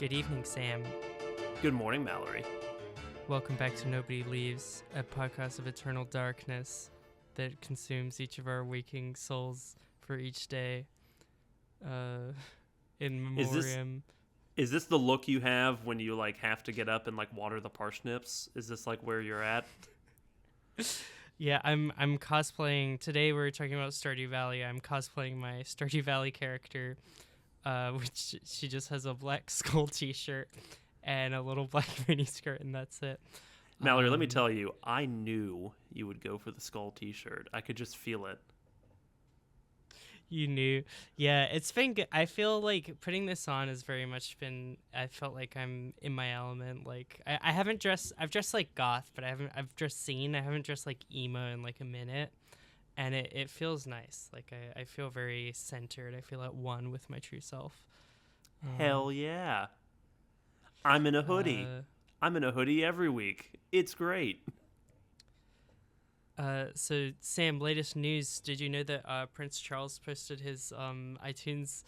Good evening, Sam. Good morning, Mallory. Welcome back to Nobody Leaves, a podcast of eternal darkness that consumes each of our waking souls for each day. In memoriam. Is this the look you have when you have to get up and water the parsnips? Is this where you're at? Yeah, I'm cosplaying. Today we're talking about Stardew Valley. I'm cosplaying my Stardew Valley character, which she just has a black skull t-shirt and a little black mini skirt, and that's it. Mallory, let me tell you, I knew you would go for the skull t-shirt. I could just feel it. You knew. Yeah, it's been good. I feel like putting this on has very much been, I felt like I'm in my element. Like I haven't dressed, I've dressed like goth, but I've dressed scene. I haven't dressed like emo in like a minute. And it feels nice. Like I feel very centered. I feel at one with my true self. Hell yeah. I'm in a hoodie. I'm in a hoodie every week. It's great. So Sam, latest news. Did you know that Prince Charles posted his iTunes?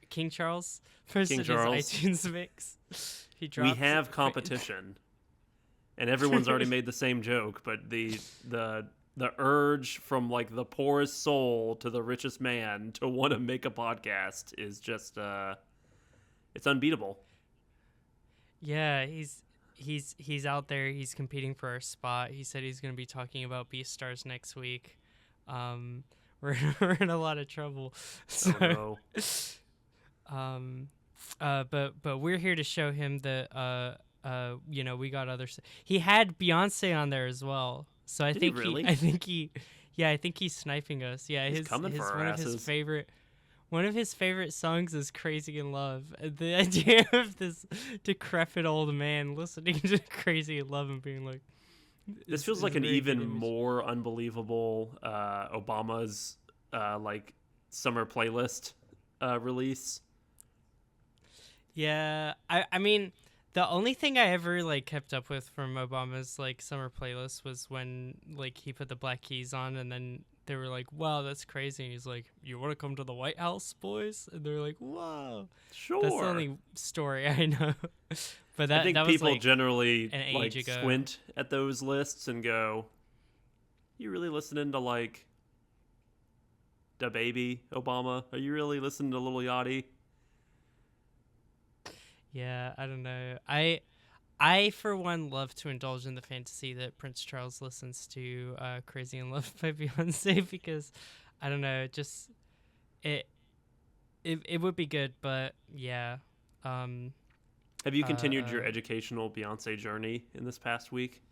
King Charles posted his iTunes mix. He dropped. We have competition, and everyone's already made the same joke. But the urge from the poorest soul to the richest man to want to make a podcast is just it's unbeatable. Yeah, he's out there. He's competing for our spot. He said he's going to be talking about Beastars next week. We're in a lot of trouble. So, but we're here to show him that we got others. He had Beyonce on there as well. So I think he's sniping us. Yeah, he's coming for our asses. One of his favorite songs is Crazy in Love. The idea of this decrepit old man listening to Crazy in Love and being like... This feels like an even more unbelievable Obama's summer playlist release. Yeah, I mean, the only thing I ever kept up with from Obama's summer playlist was when he put the Black Keys on and then... They were like, wow, that's crazy. And he's like, you want to come to the White House, boys? And they're like, wow. Sure. That's the only story I know. But I think that people was generally squint at those lists and go, you really listening to Da Baby Obama? Are you really listening to Lil Yachty? Yeah, I don't know. I, for one, love to indulge in the fantasy that Prince Charles listens to Crazy in Love by Beyonce because, I don't know, just, it would be good, but yeah. Have you continued your educational Beyonce journey in this past week?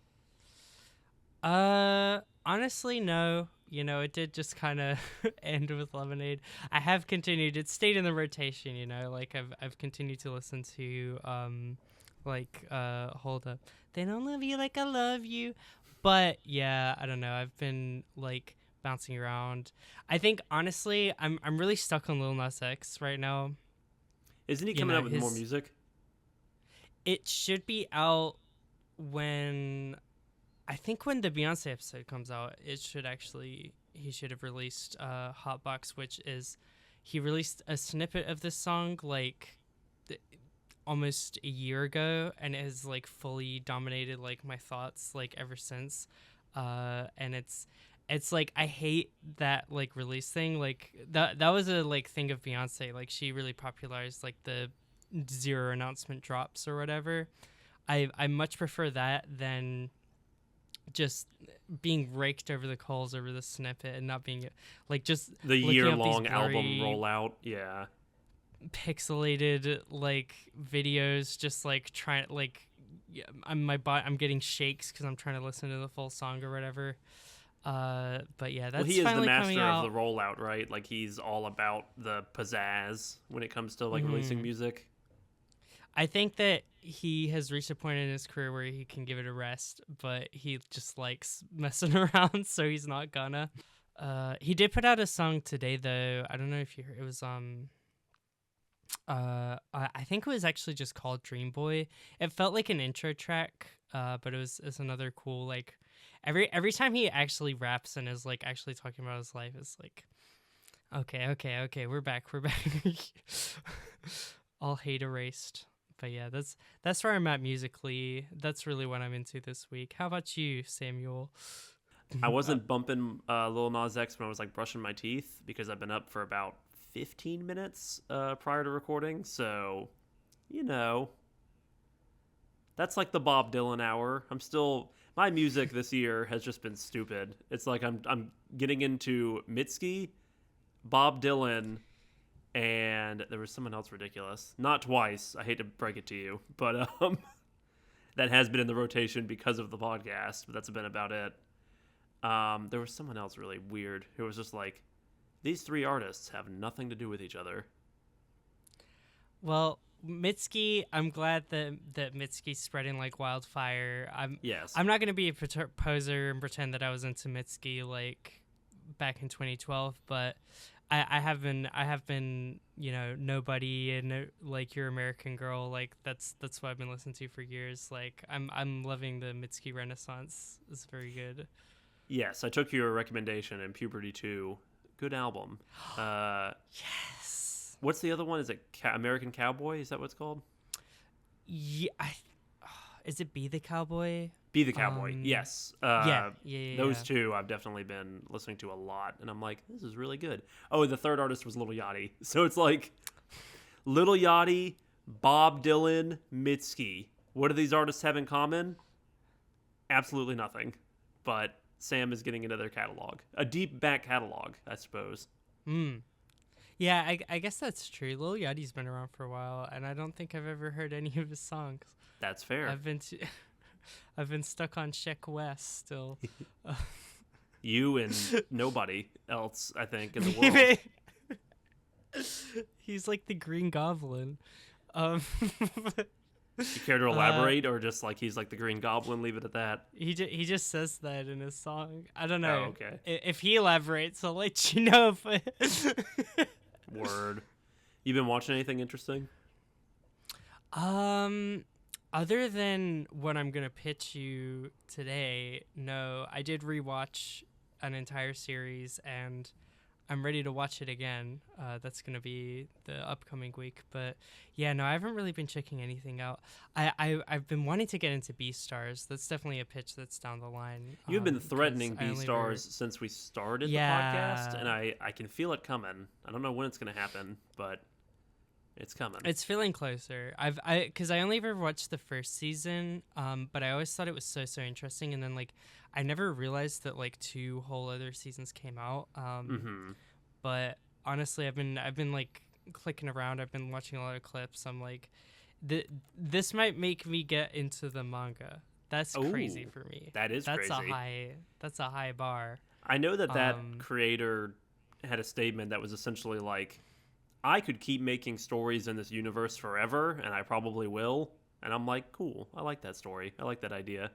Honestly, no. It did just kind of end with Lemonade. I have continued. It stayed in the rotation, I've continued to listen to, hold up, they don't love you like I love you. But yeah, I don't know, I've been bouncing around. I think honestly I'm really stuck on Lil Nas X right now. Isn't he coming out with more music? It should be out when the Beyonce episode comes out. He should have released Hotbox, which is he released a snippet of this song almost a year ago, and it has fully dominated my thoughts ever since. And it's I hate that release thing. That was a thing of Beyonce. She really popularized the zero announcement drops or whatever. I much prefer that than just being raked over the coals over the snippet and not being just the year-long album rollout. Yeah, pixelated videos, just trying I'm getting shakes because I'm trying to listen to the full song or whatever. But yeah, that's he is the master of the rollout, right? He's all about the pizzazz when it comes to releasing music. I think that he has reached a point in his career where he can give it a rest, but he just likes messing around, so he's not gonna. He did put out a song today though. I don't know if you heard. It was I think it was actually just called Dream Boy. It felt like an intro track, but it's another cool every time he actually raps and is actually talking about his life, it's okay, we're back. All hate erased. But yeah, that's where I'm at musically. That's really what I'm into this week. How about you, Samuel? I wasn't bumping Lil Nas X when I was like brushing my teeth because I've been up for about 15 minutes prior to recording. So, you know, that's like the Bob Dylan hour. I'm still my music this year has just been stupid. It's like I'm getting into Mitski, Bob Dylan, and there was someone else ridiculous. Not twice. I hate to break it to you, but that has been in the rotation because of the podcast. But that's been about it. There was someone else really weird who was just like, these three artists have nothing to do with each other. Well, Mitski, I'm glad that Mitski's spreading like wildfire. Yes. I'm not gonna be a poser and pretend that I was into Mitski like back in 2012, but I have been Nobody and like Your American Girl, like that's what I've been listening to for years. Like I'm loving the Mitski Renaissance. It's very good. Yes, I took your recommendation in Puberty 2. Good album. Yes. What's the other one? Is it American Cowboy? Is that what it's called? Yeah. Is it Be the Cowboy? Be the Cowboy. Yes. Yeah. Those two I've definitely been listening to a lot, and I'm like, this is really good. Oh, the third artist was Lil Yachty. So it's like Lil Yachty, Bob Dylan, Mitski. What do these artists have in common? Absolutely nothing. But Sam is getting into their catalog. A deep back catalog, I suppose. Yeah, I guess that's true. Lil Yachty's been around for a while, and I don't think I've ever heard any of his songs. That's fair. I've been stuck on Sheck West still. You and nobody else, I think, in the world. He's like the Green Goblin. You care to elaborate, or just like he's like the Green Goblin? Leave it at that. He just says that in his song. I don't know. Oh, okay. If he elaborates, I'll let you know. Word. You been watching anything interesting? Other than what I'm gonna pitch you today, no. I did rewatch an entire series, and I'm ready to watch it again. That's gonna be the upcoming week. But yeah, no, I haven't really been checking anything out. I've been wanting to get into Beastars. That's definitely a pitch that's down the line. You've been threatening Beastars since we started the podcast, and I can feel it coming. I don't know when it's gonna happen, but it's coming. It's feeling closer. Because I only ever watched the first season, but I always thought it was so interesting, and then like I never realized that like 2 whole other seasons came out. But honestly, I've been like clicking around. I've been watching a lot of clips. I'm like, this might make me get into the manga. That's crazy for me. That's crazy. That's a high bar. I know that creator had a statement that was essentially like, I could keep making stories in this universe forever, and I probably will. And I'm like, cool. I like that story. I like that idea.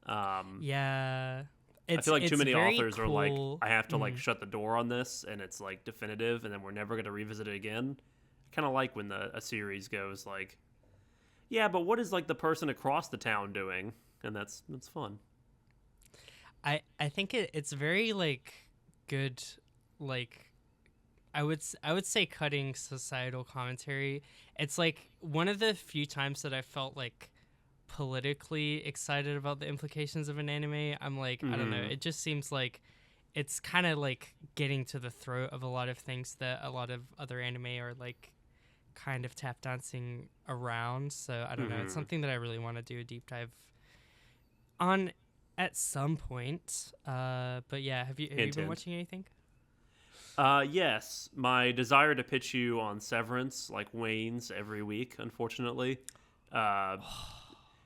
Yeah. I feel like too many authors are like, I have to like shut the door on this, and it's like definitive, and then we're never going to revisit it again. I kind of like when a series goes like, yeah, but what is like the person across the town doing? And that's fun. I think it's very like good, like I would say cutting societal commentary. It's like one of the few times that I felt like politically excited about the implications of an anime. I'm like, I don't know. It just seems like it's kind of like getting to the throat of a lot of things that a lot of other anime are like kind of tap dancing around. So I don't know. It's something that I really want to do a deep dive on at some point. But yeah, have you been watching anything? Yes. My desire to pitch you on Severance like wanes every week, unfortunately.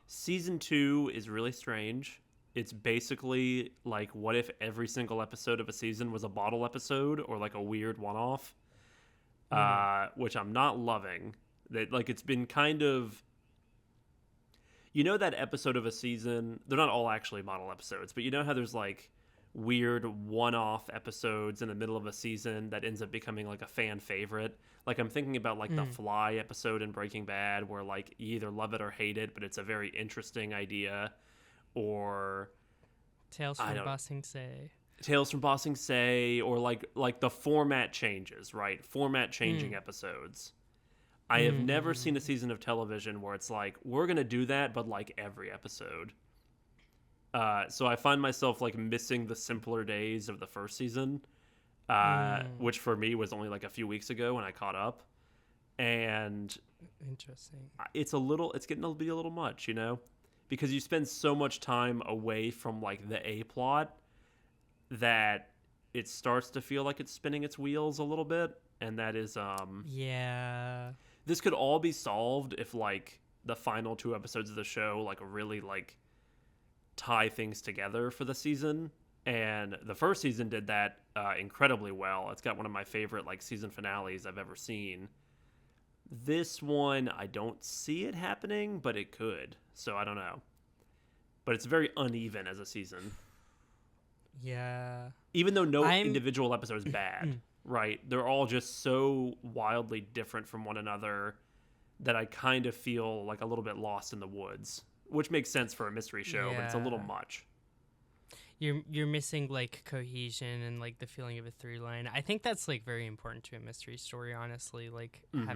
Season 2 is really strange. It's basically like, what if every single episode of a season was a bottle episode or like a weird one-off, which I'm not loving. That like it's been kind of, you know, that episode of a season. They're not all actually bottle episodes, but you know how there's like weird one-off episodes in the middle of a season that ends up becoming like a fan favorite. Like I'm thinking about like the Fly episode in Breaking Bad, where like you either love it or hate it, but it's a very interesting idea. Or Tales from Ba Sing Se. Tales from Ba Sing Se, or like the format changes, right? Format changing episodes. I have never seen a Mm-hmm. season of television where it's like, we're going to do that, but like every episode. So I find myself like missing the simpler days of the first season, Mm. which for me was only like a few weeks ago when I caught up. And Interesting. it's getting to be a little much, you know, because you spend so much time away from like the A plot that it starts to feel like it's spinning its wheels a little bit. And that is, Yeah. this could all be solved if like the final two episodes of the show like really like tie things together for the season. And the first season did that incredibly well. It's got one of my favorite like season finales I've ever seen. This one, I don't see it happening, but it could. So I don't know. But it's very uneven as a season. Yeah. Even though no I'm individual episode is bad, right? They're all just so wildly different from one another that I kind of feel like a little bit lost in the woods, which makes sense for a mystery show, but it's a little yeah. much. You're missing like cohesion and like the feeling of a through line. I think that's like very important to a mystery story, honestly, like Mm-hmm.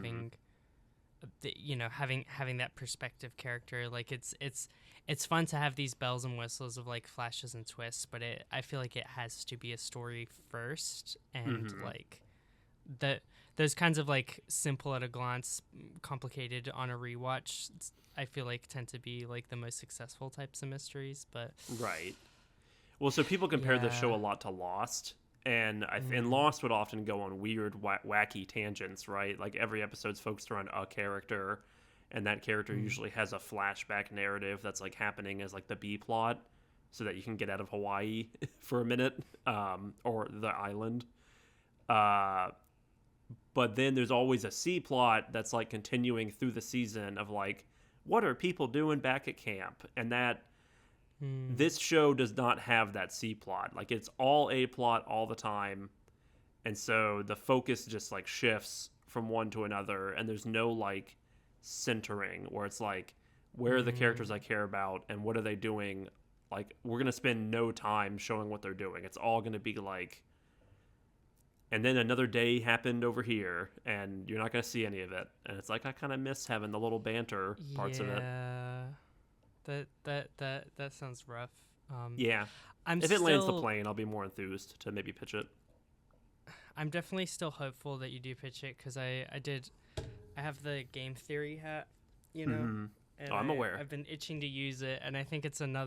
having having that perspective character. Like it's fun to have these bells and whistles of like flashes and twists, but I feel like it has to be a story first, and Mm-hmm. like the those kinds of like simple at a glance, complicated on a rewatch, I feel like tend to be like the most successful types of mysteries. But Right. Well, so people compare this show yeah. a lot to Lost, and and Mm, Lost would often go on weird, wacky tangents, right? Like every episode's focused around a character, and that character mm, usually has a flashback narrative that's like happening as like the B plot, so that you can get out of Hawaii for a minute, or the island. Uh, but then there's always a C plot that's like continuing through the season of like, what are people doing back at camp, and that mm, this show does not have that C plot. Like it's all A plot all the time. And so the focus just like shifts from one to another and there's no like centering where it's like where are the characters mm. I care about and what are they doing? Like we're going to spend no time showing what they're doing. It's all going to be like and then another day happened over here and you're not going to see any of it. And it's like I kind of miss having the little banter parts of it. Yeah. That sounds rough. Um, Yeah. I'm If it lands the still, plane, I'll be more enthused to maybe pitch it. I'm definitely still hopeful that you do pitch it, because I have the game theory hat, you know, Mm-hmm. and Oh, I'm aware. I've been itching to use it, and I think it's gonna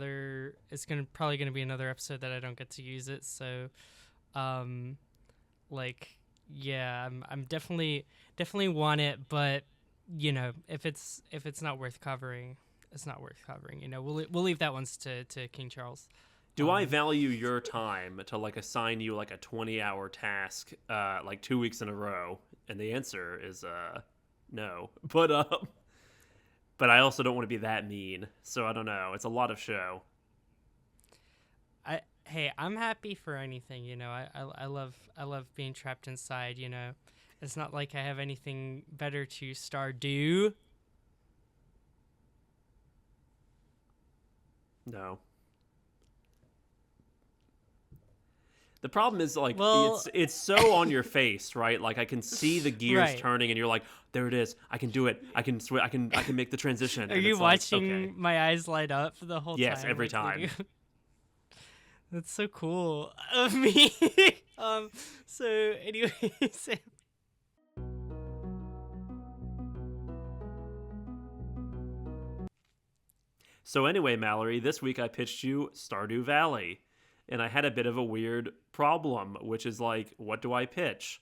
be another episode that I don't get to use it. So, um, like, yeah, I'm definitely want it, but if it's not worth covering, it's not worth covering. We'll leave that ones to King Charles. Do I Um, value your time to like assign you like a 20-hour task like 2 weeks in a row? And the answer is no. But I also don't want to be that mean. So I don't know. It's a lot of show. I'm happy for anything. I love being trapped inside. It's not like I have anything better to Stardew. No. The problem is like Well, it's so on your face, right? Like I can see the gears right. turning and you're like, "There it is. I can do it. I can make the transition." Are And you it's like, "Okay. watching my eyes light up the whole Yes, time? every Like leading. time." That's so cool of me. um. So, anyways, So anyway, Mallory, this week I pitched you Stardew Valley. And I had a bit of a weird problem, which is like, what do I pitch?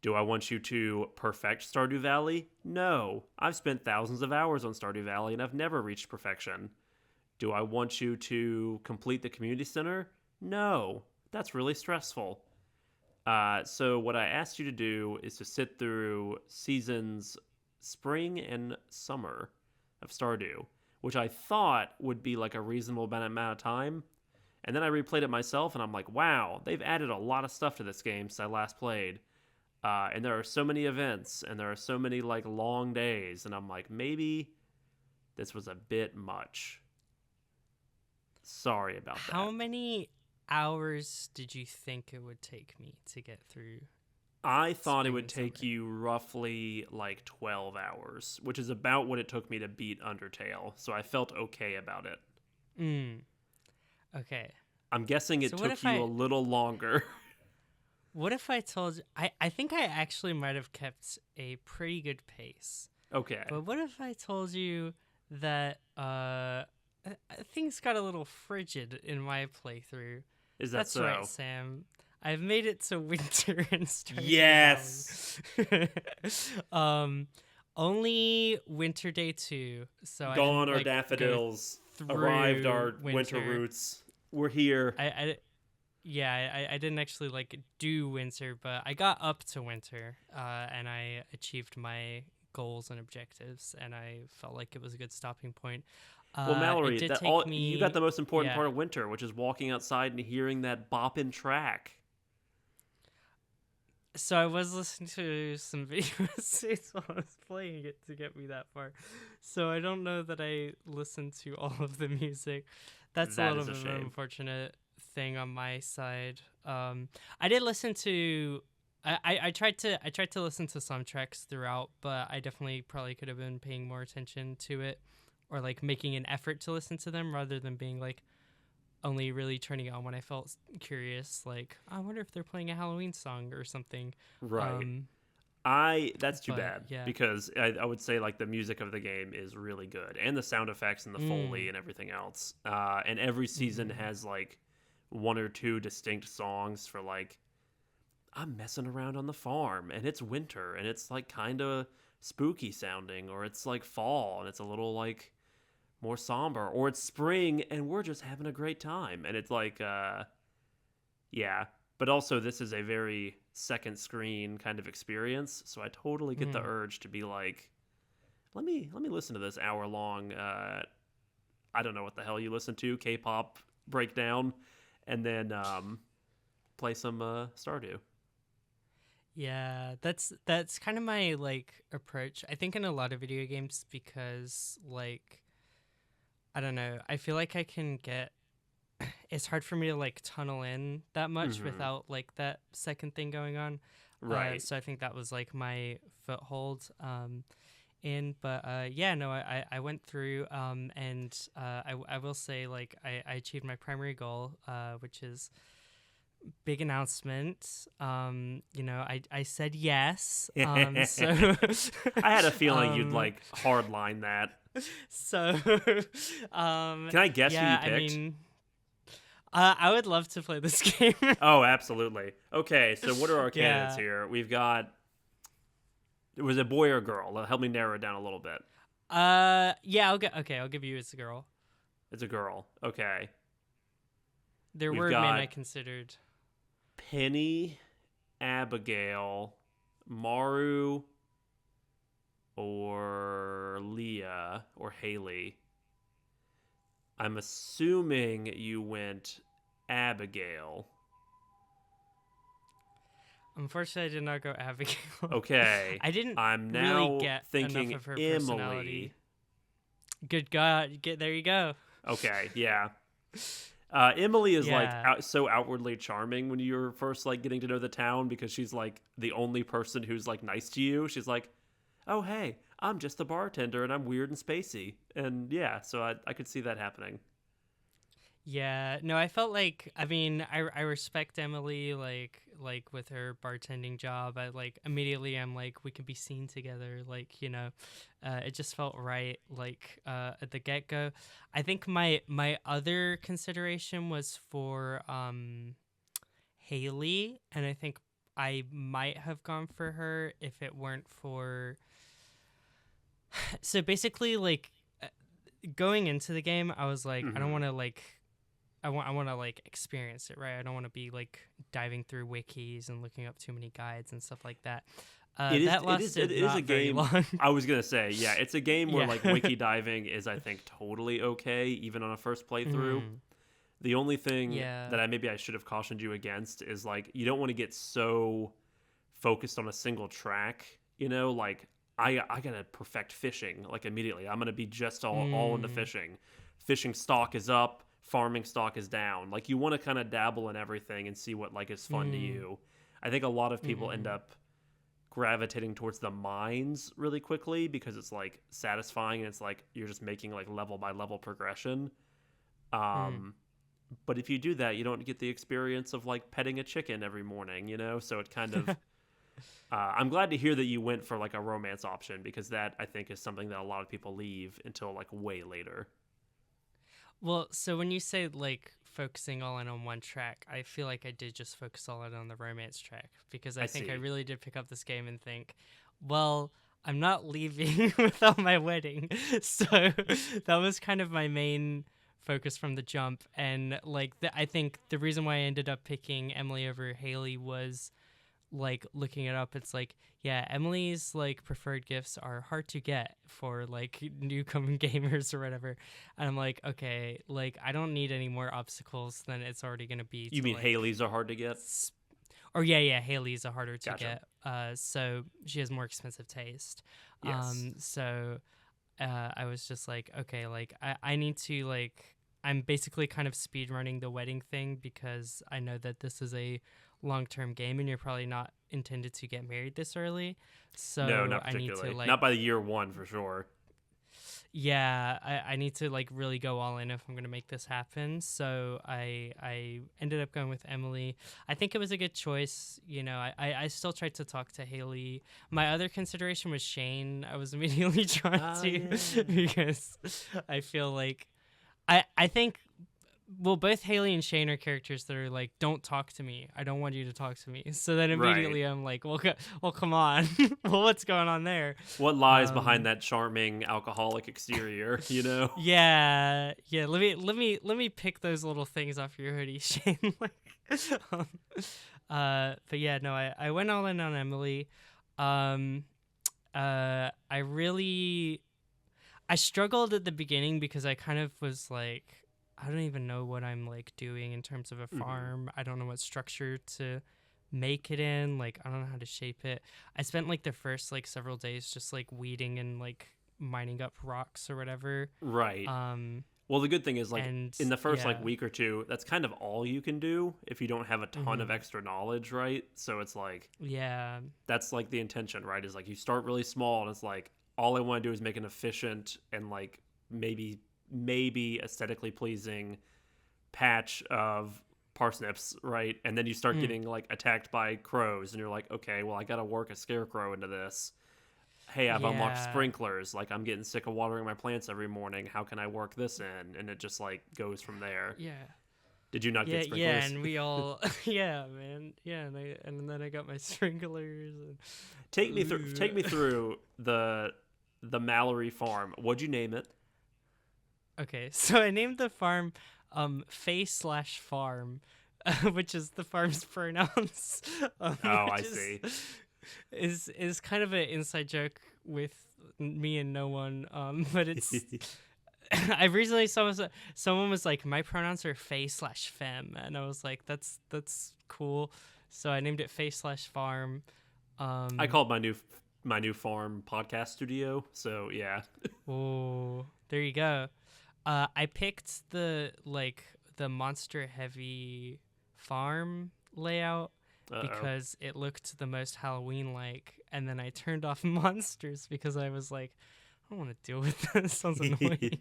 Do I want you to perfect Stardew Valley? No. I've spent thousands of hours on Stardew Valley and I've never reached perfection. Do I want you to complete the community center? No. That's really stressful. So what I asked you to do is to sit through seasons spring and summer of Stardew, which I thought would be like a reasonable amount of time. And then I replayed it myself, and I'm like, wow, they've added a lot of stuff to this game since I last played. And there are so many events, and there are so many like long days, and I'm like, maybe this was a bit much. Sorry about how that. many hours did you think it would take me to get through I thought it spring would and take summer. you roughly like 12 hours, which is about what it took me to beat Undertale. So I felt okay about it. Mm, okay. I'm guessing it So what took if you a I little longer. told you I think I actually might have kept a pretty good pace. Okay. But what if I told you that things got a little frigid in my playthrough? Is that That's right, so? Sam. I've made it to winter in Stardew Yes! Valley. um, only winter day 2, so I Gone didn't our like go daffodils. Arrived through our winter winter. roots. We're here. I yeah, I didn't actually like do winter, but I got up to winter, and I achieved my goals and objectives, and I felt like it was a good stopping point. Well, It Mallory, did that take all you got me, the most important yeah. part of winter, which is walking outside and hearing that bopping track. So I was listening to some video essays while I was playing it to get me that far. So I don't know that I listened to all of the music. That's a That little is a bit of an shame. unfortunate thing on my side. I did listen to. I tried to listen to some tracks throughout, but I definitely probably could have been paying more attention to it, or like making an effort to listen to them rather than being like only really turning it on when I felt curious. Like, I wonder if they're playing a Halloween song or something. Right. Um, That's too but bad yeah. because I would say like the music of the game is really good and the sound effects and the foley Mm, and everything else. And every season mm-hmm. has like one or two distinct songs for like I'm messing around on the farm and it's winter and it's like kind of spooky sounding, or it's like fall and it's a little like more somber, or it's spring and we're just having a great time. And it's like yeah, but also this is a very second screen kind of experience, so I totally get the Mm. urge to be like, let me listen to this hour long I don't know what the hell you listen to, K-pop breakdown, and then play some Stardew. Yeah, that's kind of my like approach. I think in a lot of video games because like I don't know, I feel like I can get it's hard for me to like tunnel in that much Mhm. without like that second thing going on. Right. So I think that was like my foothold. In but yeah, no, I went through and I will say like I achieved my primary goal, which is big announcement. You know, I said yes. So I had a feeling you'd um like hardline that. so Can I guess who you yeah, I picked? mean, I would love to play this game. Oh, absolutely. Okay, so what are our candidates Yeah. here? We've got, it was a boy or girl? Help me narrow it down a little bit. Yeah, I'll give you it's a girl. It's a girl. Okay. There We've were men I got considered. Penny, Abigail, Maru, or Leah, or Haley. I'm assuming you went Abigail. Unfortunately, I did not go Abigail. Okay. I didn't I'm really now get enough thinking of her Emily. personality. Good God, get there you go. Okay, yeah. Emily is like Yeah. so outwardly charming when you're first like getting to know the town, because she's like the only person who's like nice to you. She's like, "Oh hey, I'm just the bartender and I'm weird and spacey." And yeah, so I could see that happening. Yeah, no, I felt like I mean, I respect Emily like with her bartending job. I like immediately I'm like we can be seen together, like, you know. It just felt right like at the get-go. I think my other consideration was for Haley, and I think I might have gone for her if it weren't for so basically like going into the game I was like I don't Hmm. want to like I want to like experience it, right? I don't want to be like diving through wikis and looking up too many guides and stuff like that. That It lasted is a not very game. long. I was gonna say, yeah, it's a game where Yeah. like wiki diving is, I think, totally okay, even on a first playthrough. Mm, The only thing yeah. that I should have cautioned you against is like you don't want to get so focused on a single track. You know, like I gotta perfect fishing like immediately. I'm gonna be just all into Mm, fishing. Fishing stock is up, farming stock is down. Like you want to kind of dabble in everything and see what like is fun to mm, you. I think a lot of people end Mm-hmm. up gravitating towards the mines really quickly because it's like satisfying and it's like you're just making like level by level progression. Mm. Um, but if you do that, you don't get the experience of like petting a chicken every morning, you know? So it kind of I'm glad to hear that you went for like a romance option because that I think is something that a lot of people leave until like way later. Well, so when you say like focusing all in on one track, I feel like I did just focus all in on the romance track because I I think I see. really did pick up this game and think, well, I'm not leaving without my wedding. So that was kind of my main focus from the jump. And like, I think the reason why I ended up picking Emily over Haley was like looking it up. It's like, yeah, Emily's like preferred gifts are hard to get for like newcoming gamers or whatever. And I'm like, okay, like I don't need any more obstacles than it's already gonna be You to mean like Haley's are hard to get? or yeah, Haley's a harder to Gotcha. get. So she has more expensive taste. Yes. So I was just like, okay, like I need to like I'm basically kind of speed running the wedding thing because I know that this is a long term game and you're probably not intended to get married this early. No, So not I need to particularly. like Not by the year one for sure. yeah, I need to like really go all in if I'm gonna make this happen. So I ended up going with Emily. I think it was a good choice. You know, I still tried to talk to Haley. My other consideration was Shane. I was immediately trying Oh to yeah. because I feel like I think well both Haley and Shane are characters that are like don't talk to me. I don't want you to talk to me. So then Right. immediately I'm like, well, well, come on. Well, what's going on there? What lies behind Um, that charming alcoholic exterior, you know? yeah. Let me pick those little things off your hoodie, Shane. Like, um, but yeah, no, I went all in on Emily. Um, I really I struggled at the beginning because I kind of was like, I don't even know what I'm like doing in terms of a Hmm. farm. I don't know what structure to make it in. Like, I don't know how to shape it. I spent like the first like several days just like weeding and like mining up rocks or whatever. Right. Um, Well, the good thing is like and in the first like yeah, week or two, that's kind of all you can do if you don't have a ton of mm-hmm, extra knowledge, right? So it's like yeah, that's like the intention, right? Is like you start really small and it's like all I want to do is make an efficient and like maybe aesthetically pleasing patch of parsnips, right? And then you start mm, getting like attacked by crows and you're like, okay, well I got to work a scarecrow into this. Hey, I've unlocked yeah, sprinklers. Like I'm getting sick of watering my plants every morning. How can I work this in? And it just like goes from there. yeah. Did you not Yeah, get yeah, sprinklers? and we all, yeah, man, yeah, and then I got my sprinklers. And, Take me ooh. through the Mallory farm. What'd you name it? Okay, so I named the farm Face/Farm, which is the farm's pronouns, Oh, I which see. is kind of an inside joke with me and no one. But it's I recently someone was like, my pronouns are Face/Fem, and I was like, that's cool. So I named it Face/Farm. I Um, called my new farm podcast studio. So yeah. oh, there you go. I picked the monster heavy farm layout Uh oh. because it looked the most Halloween like, and then I turned off monsters because I was like, I don't want to deal with this. Sounds annoying.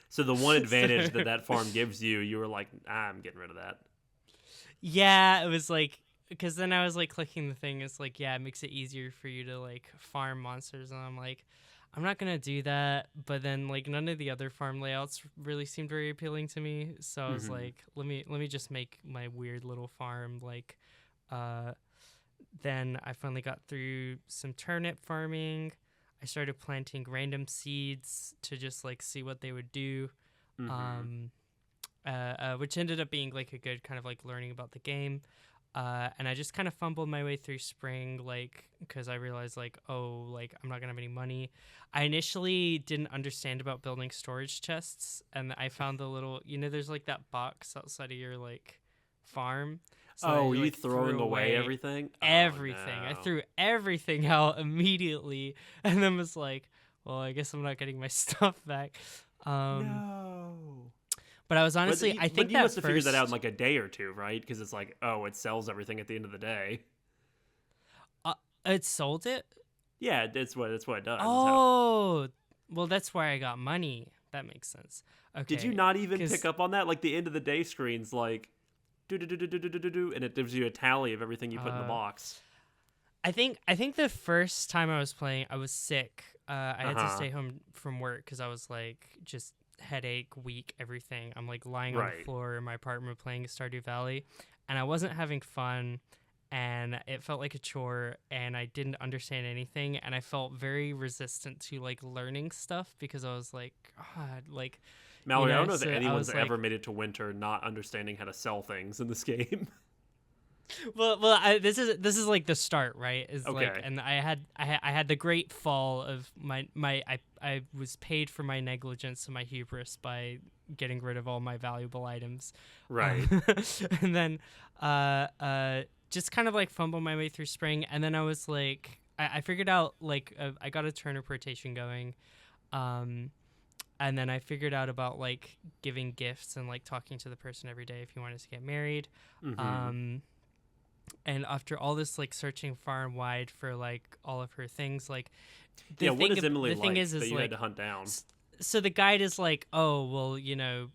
So the one So advantage that that farm gives you, you were like, I'm getting rid of that. yeah, it was like because then I was like clicking the thing. It's like yeah, it makes it easier for you to like farm monsters, and I'm like, I'm not gonna do that. But then like none of the other farm layouts really seemed very appealing to me, so I was Hmm. like, let me just make my weird little farm. Like, uh, then I finally got through some turnip farming. I started planting random seeds to just like see what they would do. Hmm. Um, which ended up being like a good kind of like learning about the game. And I just kind of fumbled my way through spring, like, because I realized, like, oh, like, I'm not going to have any money. I initially didn't understand about building storage chests, and I found the little, there's like that box outside of your, like, farm. So I, Oh, were you like, throwing threw away away everything? Oh everything. I no. threw everything out immediately, and then was like, well, I guess I'm not getting my stuff back. Um, No. but I was honestly, I But think you that must have figured that out in first like a day or two, right? Because it's like, oh, it sells everything at the end of the day. It sold it. Yeah, that's what it does. It's how. Oh, well, that's where I got money. That makes sense. Did you Okay, not even pick because up on that? Like the end of the day screen's like do do do do do do do do, and it gives you a tally of everything you put in the box. I think the first time I was playing, I was sick. I Uh had to huh. stay home from work because I was like just headache, weak, everything. I'm like lying on the Right. floor in my apartment playing Stardew Valley, and I wasn't having fun, and it felt like a chore, and I didn't understand anything, and I felt very resistant to like learning stuff because I was like, God, like, Mallory, I don't know if so I anyone's was ever like, made it to winter not understanding how to sell things in this game. this is like the start, right? Is like, Okay. and I had the great fall of I was paid for my negligence and my hubris by getting rid of all my valuable items, Right. and then just kind of like fumble my way through spring, and then I was like, I figured out like I got a turnip rotation going, um, and then I figured out about like giving gifts and like talking to the person every day if you wanted to get married. Mm-hmm. Um, and after all this like searching far and wide for like all of her things, like Yeah. What is Emily the thing like that is you had to like hunt down? so the guide is like, oh well,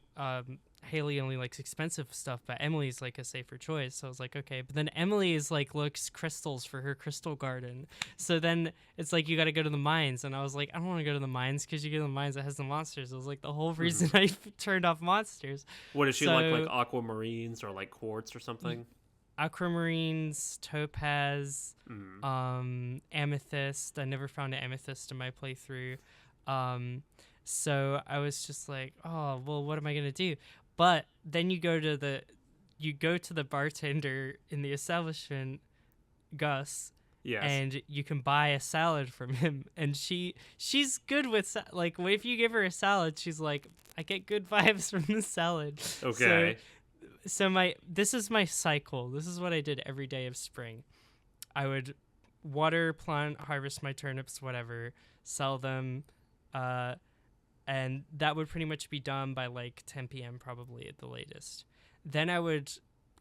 Haley only likes expensive stuff, but Emily's like a safer choice. So I was like, okay, but then Emily is like looks crystals for her crystal garden. So then it's like you got to go to the mines, and I was like, I don't want to go to the mines because you go to the mines that has the monsters. It was like the whole Mm-hmm. reason I turned off monsters. What is she like So aquamarines or like quartz or something? aquamarines, topaz, Mm. amethyst. I never found an amethyst in my playthrough. Um, so I was just like, oh well, what am I gonna do? But then you go to the bartender in the establishment, Gus, Yes. and you can buy a salad from him. And she's good with like if you give her a salad, she's like, I get good vibes from the salad. So Okay. this is my cycle. This is what I did every day of spring. I would water, plant, harvest my turnips, whatever, sell them, uh, and that would pretty much be done by like 10 p.m. probably at the latest. Then I would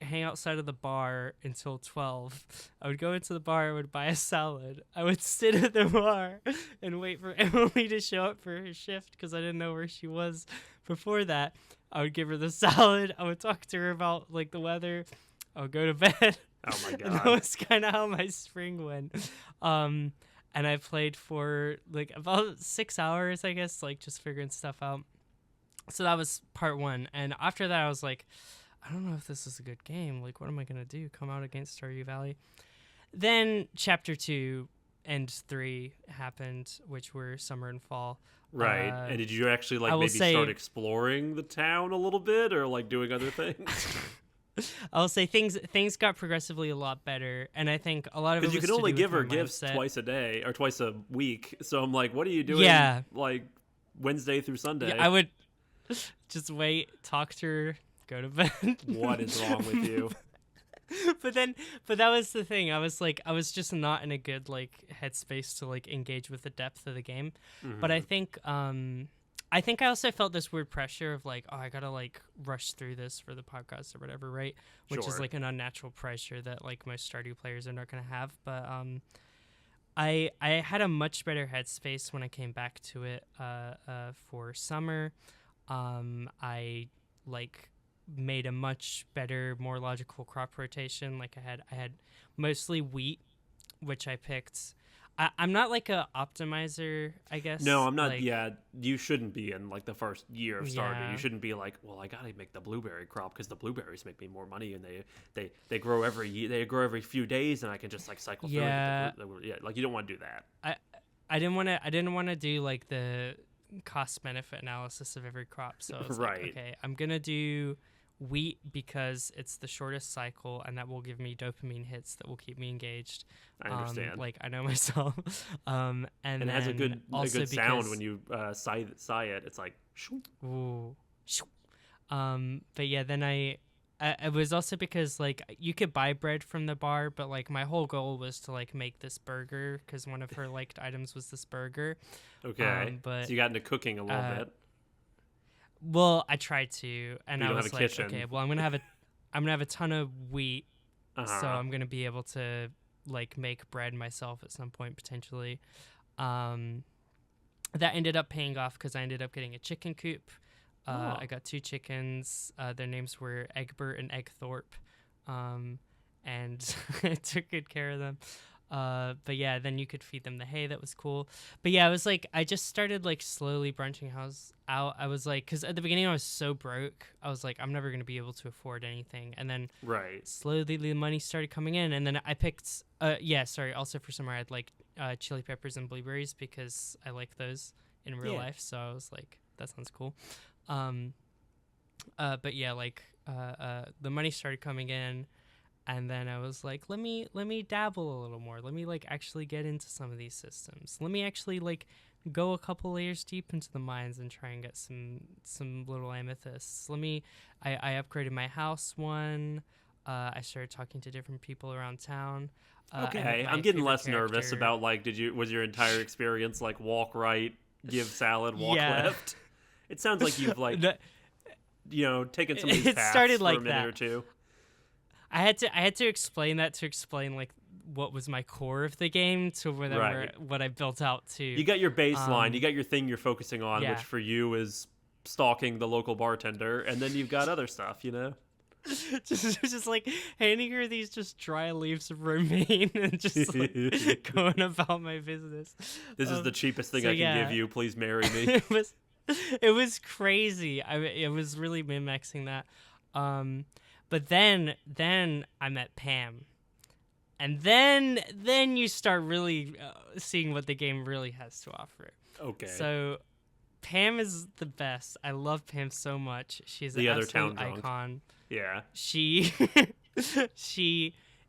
hang outside of the bar until 12. I would go into the bar, I would buy a salad. I would sit at the bar and wait for Emily to show up for her shift because I didn't know where she was before that. I would give her the salad. I would talk to her about like the weather. I would go to bed. Oh my And that god. was kind of how my spring went. Um, and I played for like about 6 hours, I guess, like just figuring stuff out. So that was part one. And after that, I was like, I don't know if this is a good game. Like, what am I going to do? Come out against Stardew Valley? Then chapter 2 and 3 happened, which were summer and fall. Right. And did you actually I like will maybe start say exploring the town a little bit or like doing other things? I'll say things got progressively a lot better, and I think a lot of it Because you was can to only do with give my her gifts mindset. twice a day or twice a week. So I'm like, what are you doing Yeah, like Wednesday through yeah, Sunday? I would just wait, talk to her, go to bed. What is wrong with you? but then, but that was the thing. I was just not in a good like headspace to like engage with the depth of the game. But Hmm. I think I also felt this weird pressure of like, oh, I gotta like rush through this for the podcast or whatever, right? Which is Sure. like an unnatural pressure that like most Stardew players are not gonna have. But I had a much better headspace when I came back to it for summer. I like made a much better, more logical crop rotation. Like I had mostly wheat, which I picked. I'm not like a optimizer, I No, guess. I'm not. Like Yeah, you shouldn't be in like the first year of Stardew. You yeah, shouldn't be like, well, I gotta make the blueberry crop because the blueberries make me more money, and they grow every year. They grow every few days, and I can just like cycle through and get yeah. yeah, like you don't want to do that. I I didn't want to do like the cost benefit analysis of every crop. So I was like, Right. okay, I'm gonna do wheat because it's the shortest cycle and that will give me dopamine hits that will keep me engaged. I understand. Like I know myself. And And it has a then also good sound when because you sigh it. It's like, shoo. ooh, shoo. But yeah, then it was also because like you could buy bread from the bar, but like my whole goal was to like make this burger because one of her liked items was this burger. Okay. But So you got into cooking a little uh, bit. well, I tried to, and You I don't have a was like, okay, kitchen. well, I'm gonna have a ton of wheat, Uh so huh. I'm gonna be able to like make bread myself at some point potentially. Um, that ended up paying off because I ended up getting a chicken coop. I got 2 chickens. Their names were Egbert and Eggthorpe, and I took good care of them. But yeah, then you could feed them the hay. That was cool. But yeah, I was like, I just started like slowly branching out. I was like, because at the beginning I was so broke. I was like, I'm never gonna be able to afford anything. And then Right. slowly the money started coming in. And then I picked. Also for summer I had like chili peppers and blueberries because I like those in real Yeah. life. So I was like, that sounds cool. But yeah, like the money started coming in. And then I was like, let me dabble a little more. Let me like actually get into some of these systems. Let me actually like go a couple layers deep into the mines and try and get some little amethysts. I upgraded my house one. I started talking to different people around town. Okay, I'm getting less nervous about like, was your entire experience like walk right, give salad, walk left? It sounds like you've like, taken some of these paths started for like a minute that. or two. I had to explain that to explain like what was my core of the game to what I built out to. You got your baseline, you got your thing you're focusing on, yeah. which for you is stalking the local bartender, and then you've got other stuff, just like handing her these just dry leaves of romaine and just like going about my business. This is the cheapest thing I can give you. Please marry me. it was crazy. It was really min-maxing that. But then I met Pam, and then you start really seeing what the game really has to offer. Okay. So Pam is the best. I love Pam so much. She's an absolute icon. Yeah. She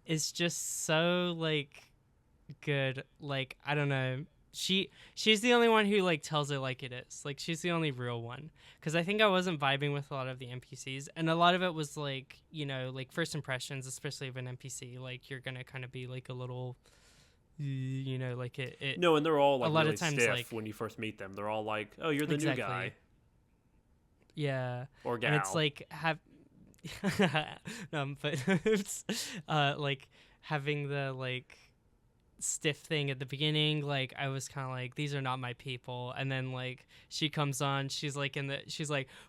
is just so like good. Like I don't know. She's the only one who like tells it like it is. Like she's the only real one. Because I think I wasn't vibing with a lot of the NPCs, and a lot of it was like like first impressions, especially of an NPC. Like you're gonna kind of be like a little, like it. No, and they're all like a lot really of times stiff like when you first meet them. They're all like, "Oh, you're the new guy." Yeah. Or gal. And it's like but it's like having the like stiff thing at the beginning, like I was kind of like, these are not my people. And then like she comes on, she's like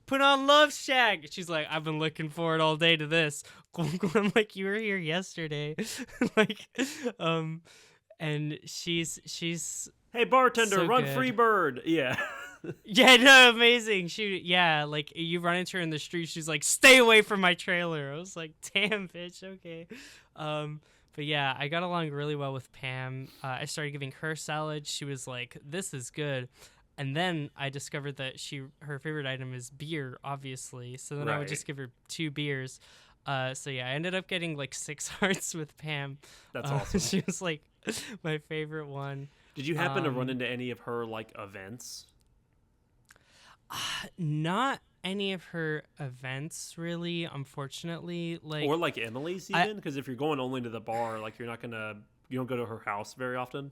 put on Love Shack. She's like, I've been looking forward all day to this. I'm like, you were here yesterday. like and she's hey bartender, so run good. free bird. Yeah. Yeah, no, amazing. Like you run into her in the street, she's like, stay away from my trailer. I was like, damn bitch, okay. But yeah, I got along really well with Pam. I started giving her salad. She was like, this is good. And then I discovered that her favorite item is beer, obviously. So then I would just give her 2 beers. So yeah, I ended up getting like 6 hearts with Pam. That's awesome. She was like my favorite one. Did you happen to run into any of her like events? Not any of her events, really, unfortunately. Like, or like Emily's even, because if you're going only to the bar, like you don't go to her house very often.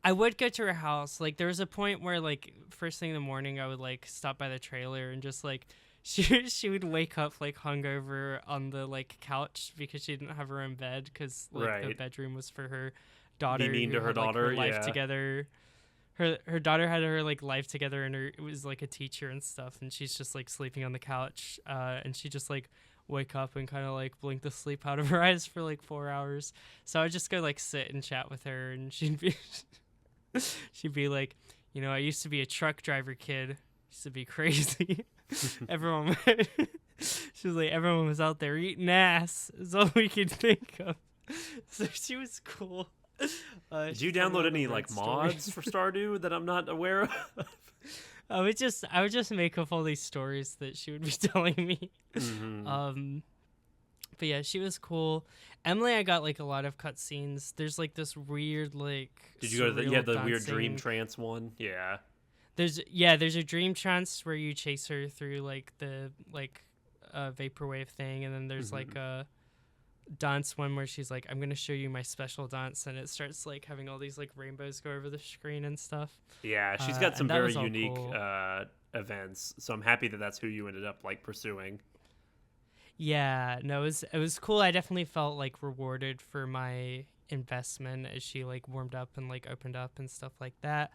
I would go to her house. Like there was a point where like first thing in the morning I would like stop by the trailer and just like she would wake up like hungover on the like couch because she didn't have her own bed because like the bedroom was for her daughter. Be mean to her daughter, like, her life together. Her daughter had her like life together, and it was like a teacher and stuff, and she's just like sleeping on the couch, and she just like wake up and kind of like blink the sleep out of her eyes for like 4 hours. So I'd just go like sit and chat with her, and she'd be like, I used to be a truck driver kid, used to be crazy. everyone she was like, everyone was out there eating ass is all we could think of. So she was cool. Did you download any like mods for Stardew that I'm not aware of? I would just make up all these stories that she would be telling me. Mm-hmm. But yeah, she was cool. Emily, I got like a lot of cutscenes. There's like this weird like. Did you go to the weird dream trance one? Yeah. There's a dream trance where you chase her through like the vaporwave thing, and then there's like a dance one where she's like, I'm gonna show you my special dance, and it starts like having all these like rainbows go over the screen and stuff. Yeah, she's got some very unique events, so I'm happy that that's who you ended up like pursuing. Yeah, no, it was cool. I definitely felt like rewarded for my investment as she like warmed up and like opened up and stuff like that.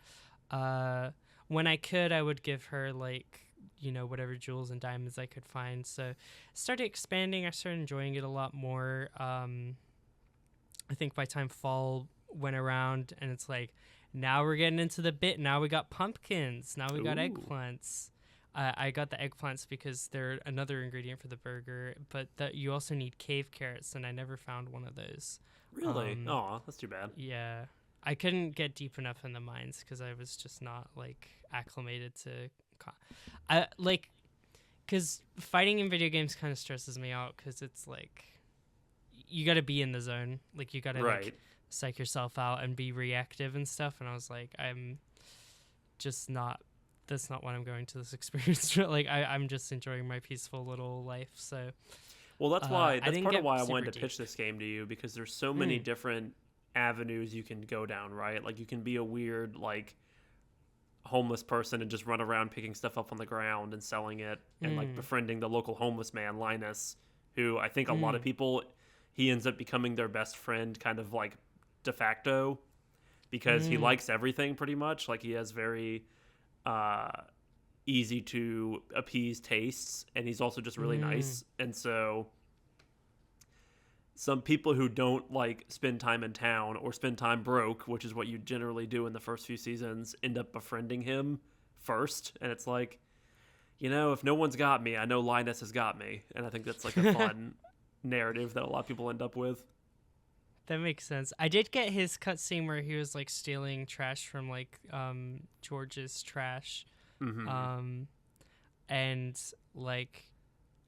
Uh, when I could, I would give her like, you know, whatever jewels and diamonds I could find. So I started expanding. I started enjoying it a lot more. I think by time fall went around and it's like, now we're getting into the bit. Now we got pumpkins. Now we got Ooh, eggplants. I got the eggplants because they're another ingredient for the burger, but that you also need cave carrots, and I never found one of those. really? Oh, that's too bad. Yeah, I couldn't get deep enough in the mines because I was just not like acclimated to. I like because fighting in video games kind of stresses me out because it's like you got to be in the zone, like you got to like Right. psych yourself out and be reactive and stuff. And I was like, I'm just not. That's not what I'm going to this experience. Like I'm just enjoying my peaceful little life. So Well, that's why. I That's didn't part of get why I super wanted to deep. pitch this game to you because there's so many Mm. different avenues you can go down. Right? Like you can be a weird like homeless person and just run around picking stuff up on the ground and selling it, and like Mm. befriending the local homeless man Linus, who I think a lot of Mm. people he ends up becoming their best friend, kind of like de facto, because he Mm. likes everything pretty much. Like he has very uh easy to appease tastes, and he's also just really Mm. nice. And so some people who don't like spend time in town or spend time broke, which is what you generally do in the first few seasons, end up befriending him first. And it's like, if no one's got me, I know Linus has got me. And I think that's like a fun narrative that a lot of people end up with. That makes sense. I did get his cutscene where he was like stealing trash from like George's trash. Hmm. Um and like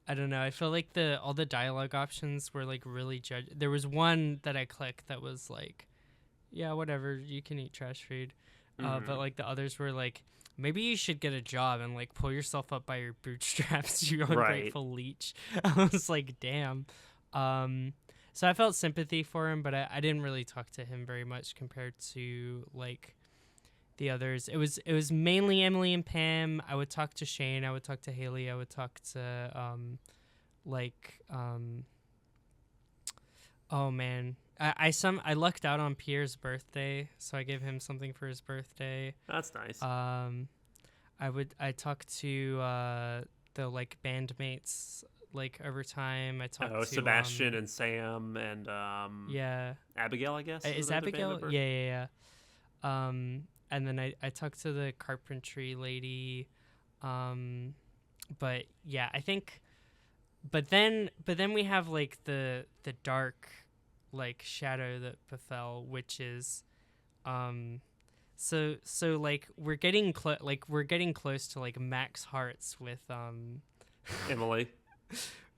I don't know, I feel like the all the dialogue options were like really there was one that I clicked that was like, yeah, whatever, you can eat trash food. But Hmm. like the others were like, maybe you should get a job and like pull yourself up by your bootstraps, you Right. ungrateful leech. I was like, damn. Um, so I felt sympathy for him, but I didn't really talk to him very much compared to like the others. It was mainly Emily and Pam. I would talk to Shane. I would talk to Haley. I would talk to like oh man. I lucked out on Pierre's birthday, so I gave him something for his birthday. That's nice. Um, I talked to the like bandmates like over time. I Oh, talked to Sebastian and Sam and yeah. Abigail, I guess, is Is another band Abigail? member. Yeah. And then I talked to the carpentry lady. Um, but yeah, I think but then we have like the dark like shadow that befell, which is um so like we're getting close to like max hearts Emily.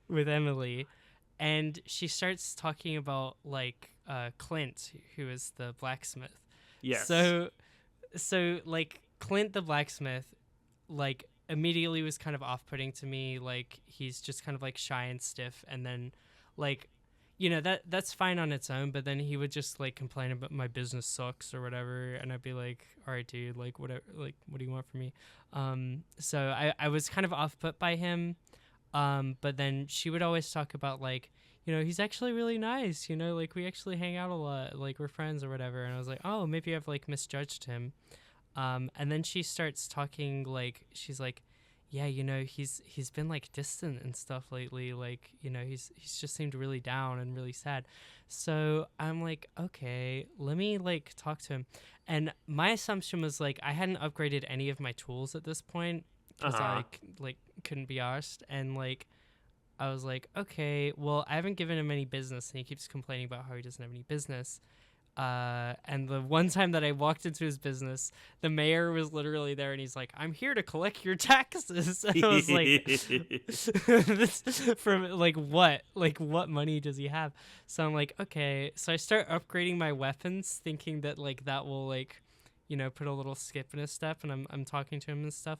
with Emily, and she starts talking about like Clint, who is the blacksmith. Yes. So like Clint the blacksmith like immediately was kind of off-putting to me. Like he's just kind of like shy and stiff, and then like that's fine on its own, but then he would just like complain about my business sucks or whatever, and I'd be like, all right dude, like whatever, like what do you want from me? So I was kind of off put by him. But then she would always talk about like, he's actually really nice, like we actually hang out a lot, like we're friends or whatever. And I was like, oh, maybe I've like misjudged him. And then she starts talking like she's like, yeah, he's been like distant and stuff lately. Like, he's just seemed really down and really sad. So I'm like, okay, let me like talk to him. And my assumption was like I hadn't upgraded any of my tools at this point Uh because huh. like couldn't be arsed. And like I was like, okay, well I haven't given him any business, and he keeps complaining about how he doesn't have any business. And the one time that I walked into his business, the mayor was literally there, and he's like, "I'm here to collect your taxes." And I was like, "This from like what? Like what money does he have?" So I'm like, "Okay." So I start upgrading my weapons, thinking that like that will like, put a little skip in his step, and I'm talking to him and stuff.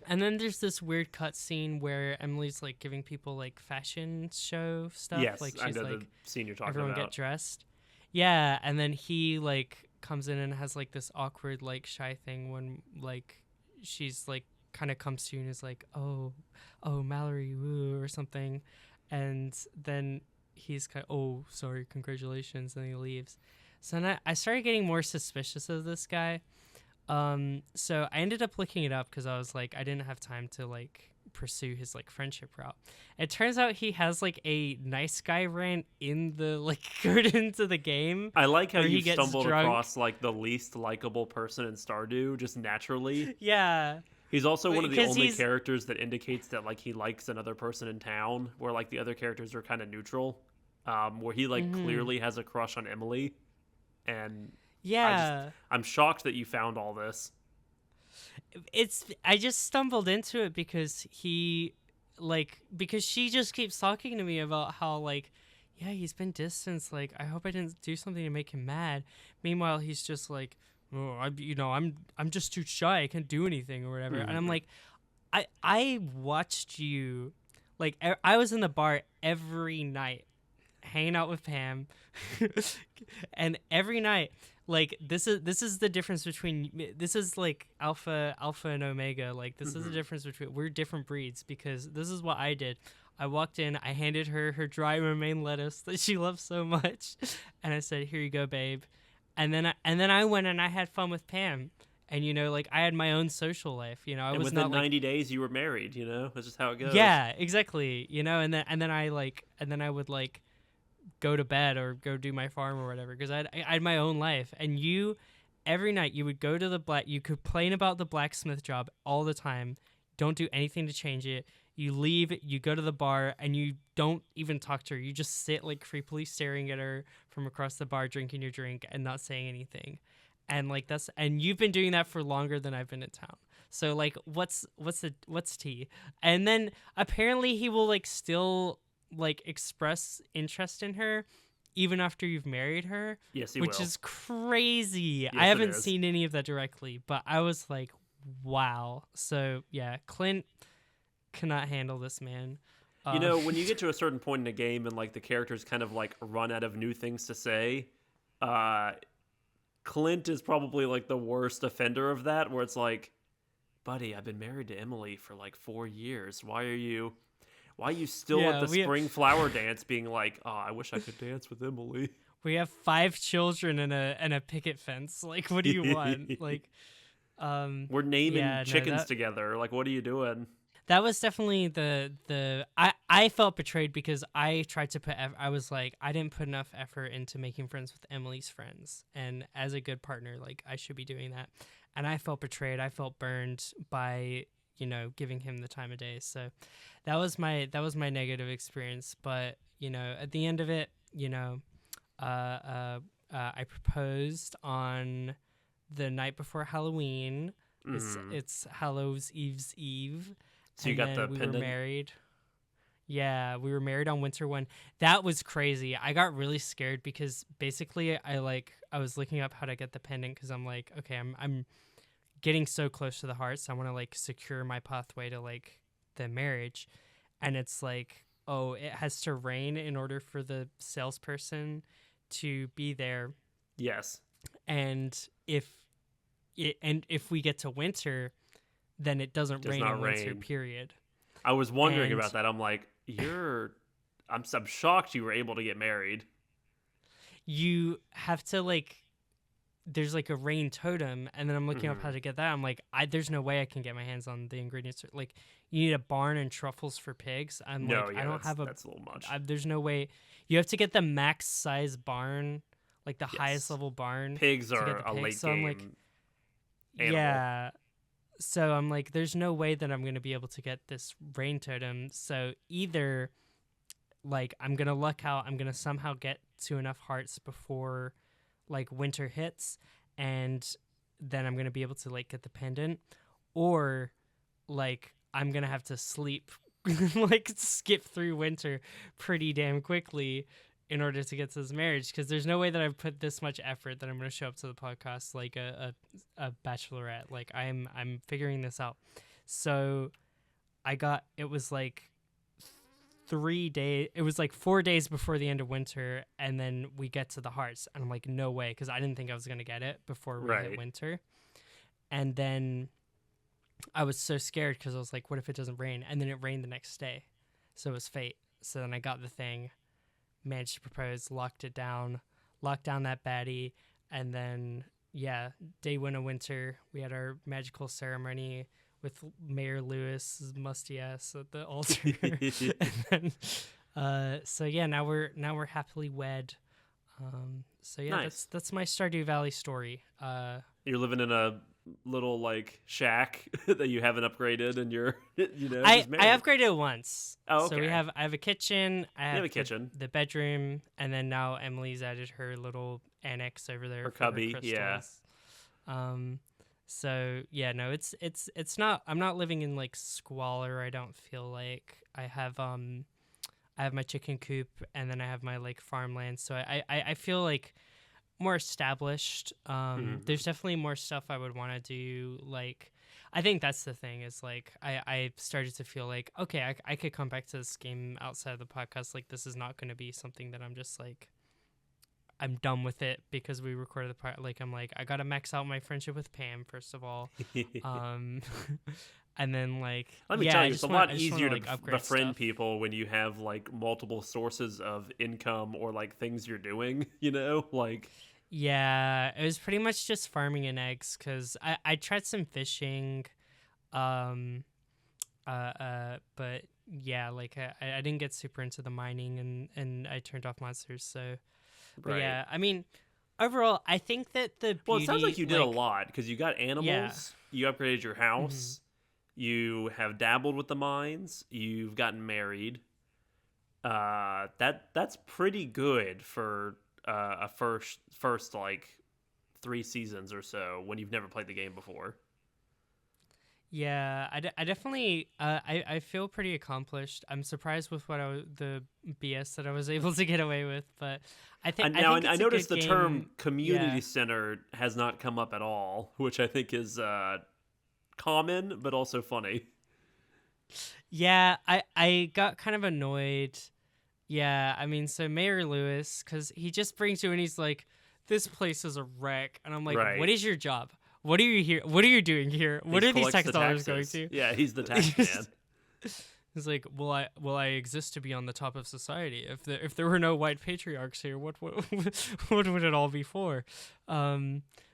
And then there's this weird cutscene where Emily's like giving people like fashion show stuff, Yes, like I she's know the like scene you're talking everyone get about. dressed. Yeah, and then he like comes in and has like this awkward like shy thing when like she's like kind of comes to you and is like, "Oh, Mallory, woo," or something. And then he's kind of, oh, sorry, congratulations, and he leaves. So then I started getting more suspicious of this guy. So I ended up looking it up because I was like, I didn't have time to like pursue his like friendship route. It turns out he has like a nice guy rant in the like code into the game. I like how where you he gets stumbled drunk. across like the least likable person in Stardew just naturally. Yeah, He's also one of the because only he's characters that indicates that like he likes another person in town, where like the other characters are kind of neutral. Where he like clearly has a crush on Emily, and yeah. I'm shocked that you found all this. I just stumbled into it because because she just keeps talking to me about how like, yeah, he's been distanced, like I hope I didn't do something to make him mad. Meanwhile he's just like, oh, I'm just too shy, I can't do anything or whatever. And I'm like, I watched you, like I was in the bar every night hanging out with Pam and every night, like this is the difference between, this is like alpha and omega, like this is the difference between, we're different breeds, because this is what I did. I walked in, I handed her her dry romaine lettuce that she loves so much, and I said, here you go, babe. And then I went and I had fun with Pam, and like I had my own social life, I And was within not like, 90 days, you were married. That's just how it goes. yeah, exactly, and then I would like go to bed or go do my farm or whatever, because I had my own life. And every night you would go to you complain about the blacksmith job all the time, don't do anything to change it. You leave, you go to the bar, and you don't even talk to her. You just sit like creepily staring at her from across the bar, drinking your drink and not saying anything. And like and you've been doing that for longer than I've been in town. So like what's tea? And then apparently he will like still like express interest in her even after you've married her. Yes, he which will. is crazy. Yes, I it haven't is. seen any of that directly, but I was like, wow. So yeah, Clint cannot handle this man. When you get to a certain point in a game and like the characters kind of like run out of new things to say, Clint is probably like the worst offender of that, where it's like, buddy, I've been married to Emily for like 4 years. Why are you still at the spring flower dance being like, oh, I wish I could dance with Emily? We have 5 children and a picket fence. Like, what do you want? Like, we're naming chickens together. Like, what are you doing? That was definitely I felt betrayed, because I tried to I was like, I didn't put enough effort into making friends with Emily's friends, and as a good partner, like I should be doing that. And I felt betrayed. I felt burned by giving him the time of day. So that was my negative experience. But at the end of it, I proposed on the night before Halloween. It's Hallows Eve's Eve. So you got the pendant? We were married. Yeah, we were married on Winter 1. That was crazy. I got really scared because basically I was looking up how to get the pendant, because I'm like, okay, I'm getting so close to the heart, so I want to like secure my pathway to like the marriage. And it's like, oh, it has to rain in order for the salesperson to be there. Yes. And if we get to winter, then it does rain in winter, period. I was wondering about that. I'm like, I'm shocked you were able to get married. You have to like, there's like a rain totem, and then I'm looking up how to get that. I'm like, there's no way I can get my hands on the ingredients. Like, you need a barn and truffles for pigs. I don't have that's a little much. There's no way. You have to get the max size barn, like the highest level barn. Pigs are a late game. I'm like, animal. Yeah. So I'm like, there's no way that I'm going to be able to get this rain totem. So either like I'm going to luck out, I'm going to somehow get to enough hearts before like winter hits, and then I'm going to be able to like get the pendant, or like I'm going to have to sleep like skip through winter pretty damn quickly in order to get to this marriage, because there's no way that I've put this much effort that I'm going to show up to the podcast like a bachelorette. Like I'm figuring this out. So it was like 3 days, it was like 4 days before the end of winter, and then we get to the hearts, and I'm like, no way, because I didn't think I was going to get it before we hit winter. And then I was so scared, because I was like, what if it doesn't rain? And then it rained the next day, so it was fate. So then I got the thing, managed to propose, locked down that baddie, and then day one of winter, we had our magical ceremony with Mayor Lewis's musty ass at the altar, and then now we're happily wed. So yeah, Nice. that's my Stardew Valley story. You're living in a little like shack that you haven't upgraded, and you're I just married. upgraded it once. Oh, okay. So I have a kitchen. I You have have a kitchen. the bedroom, and then now Emily's added her little annex over there Or for her cubby, crystals. yeah. So yeah, no, it's not. I'm not living in like squalor. I don't feel like I have my chicken coop, and then I have my like farmland. So I feel like more established. There's definitely more stuff I would want to do. Like, I think that's the thing is like I started to feel like, okay, I could come back to this game outside of the podcast. Like, this is not going to be something that I'm just like, I'm done with it because we recorded the part. Like, I'm like, I got to max out my friendship with Pam, first of all. And then like, let me tell you, it's a lot easier like, to befriend people when you have like multiple sources of income or like things you're doing, like. Yeah, it was pretty much just farming and eggs because I tried some fishing, but yeah, like I didn't get super into the mining and I turned off monsters. So, but Right. yeah, I mean, overall, I think that the beauty, Well, it sounds like you did a lot because you got animals, Yeah. you upgraded your house, you have dabbled with the mines, you've gotten married. That's pretty good for a first like 3 seasons or so when you've never played the game before. Yeah, I definitely I feel pretty accomplished. I'm surprised with the BS that I was able to get away with, but I think I it's noticed a the good term game. community center has not come up at all, which I think is common but also funny. Yeah, I got kind of annoyed. Yeah, I mean, so Mayor Lewis, because he just brings you and he's like, this place is a wreck. And I'm like, Right. What is your job? What are you here? What are you doing here? What He are these collects tax the dollars taxes. going to? Yeah, he's the tax man. He's like, I exist to be on the top of society. If there were no white patriarchs here, what what would it all be for?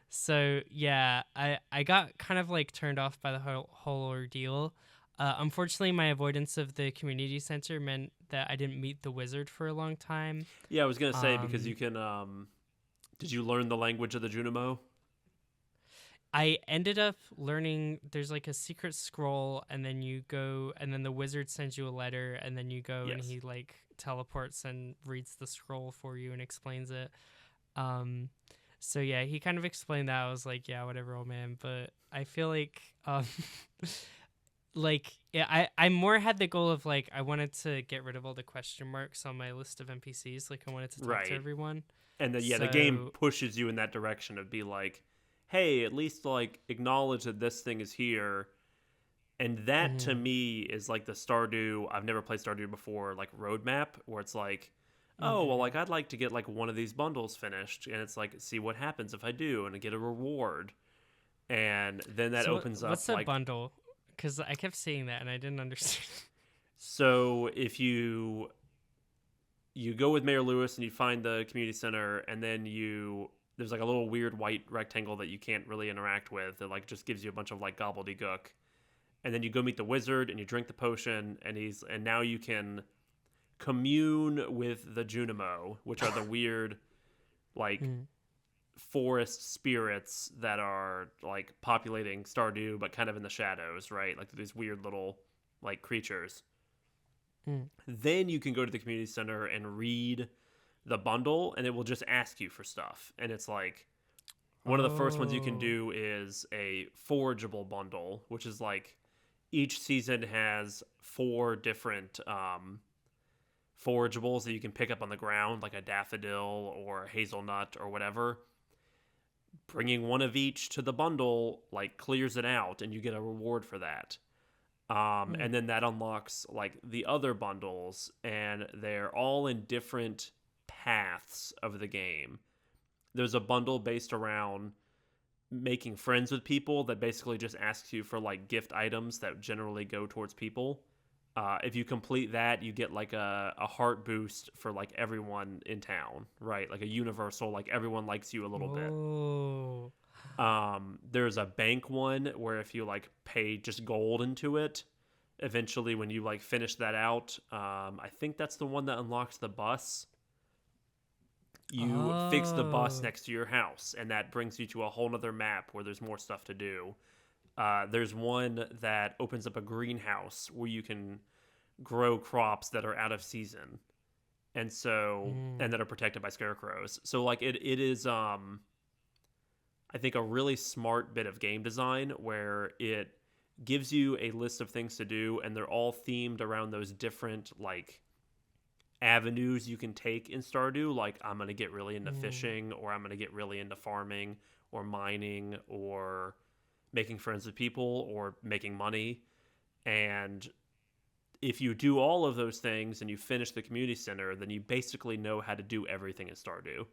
So yeah, I got kind of like turned off by the whole ordeal. Unfortunately, my avoidance of the community center meant that I didn't meet the wizard for a long time. Yeah, I was gonna say because you can. Did you learn the language of the Junimo? I ended up learning there's like a secret scroll, and then you go, and then the wizard sends you a letter, and then you go and he like teleports and reads the scroll for you and explains it. So yeah, he kind of explained that. I was like, yeah, whatever, old man. But I feel like like yeah, I more had the goal of like I wanted to get rid of all the question marks on my list of NPCs. Like I wanted to talk to everyone. And the game pushes you in that direction of be like, hey, at least like acknowledge that this thing is here. And that to me is like the Stardew, I've never played Stardew before, like roadmap where it's like, oh, well, like I'd like to get like one of these bundles finished, and it's like, see what happens if I do, and I get a reward. And then that opens up. What's a bundle? Because I kept seeing that and I didn't understand. So if you go with Mayor Lewis and you find the community center, and then there's like a little weird white rectangle that you can't really interact with that like just gives you a bunch of like gobbledygook. And then you go meet the wizard and you drink the potion, and now you can commune with the Junimo, which are the weird like forest spirits that are like populating Stardew but kind of in the shadows, right? Like these weird little like creatures. Then you can go to the community center and read the bundle, and it will just ask you for stuff. And it's like one of the first ones you can do is a forageable bundle, which is like each season has 4 different forageables that you can pick up on the ground, like a daffodil or a hazelnut or whatever. Bringing one of each to the bundle like clears it out, and you get a reward for that. And then that unlocks like the other bundles, and they're all in different paths of the game. There's a bundle based around making friends with people that basically just asks you for like gift items that generally go towards people. If you complete that, you get like a heart boost for like everyone in town, right? Like a universal, like everyone likes you a little bit. Oh. There's a bank one where if you like pay just gold into it, eventually when you like finish that out, I think that's the one that unlocks the bus. You fix the bus Oh. next to your house, and that brings you to a whole nother map where there's more stuff to do. There's one that opens up a greenhouse where you can grow crops that are out of season, and Mm. that are protected by scarecrows. So like it is I think a really smart bit of game design where it gives you a list of things to do, and they're all themed around those different like avenues you can take in Stardew. Like I'm gonna get really into Mm. fishing, or I'm gonna get really into farming, or mining, or making friends with people, or making money. And if you do all of those things and you finish the community center, then you basically know how to do everything in Stardew.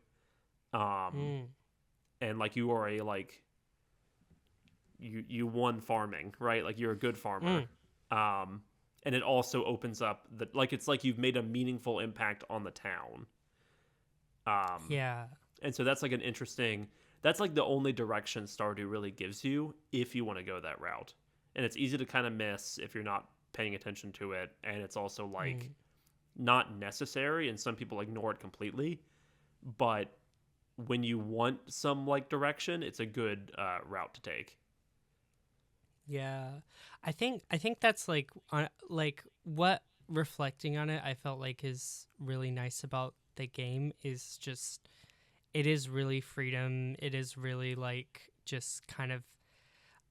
Um, Mm. and like you are a like you won farming, right? Like you're a good farmer. Mm. Um, and it also opens up the like it's like you've made a meaningful impact on the town. Um, Yeah. and so that's like an interesting. That's like the only direction Stardew really gives you if you want to go that route. And it's easy to kind of miss if you're not paying attention to it. And it's also like Mm. not necessary, and some people ignore it completely. But when you want some like direction, it's a good route to take. Yeah. I think that's like what reflecting on it I felt like is really nice about the game is just it is really freedom. It is really like just kind of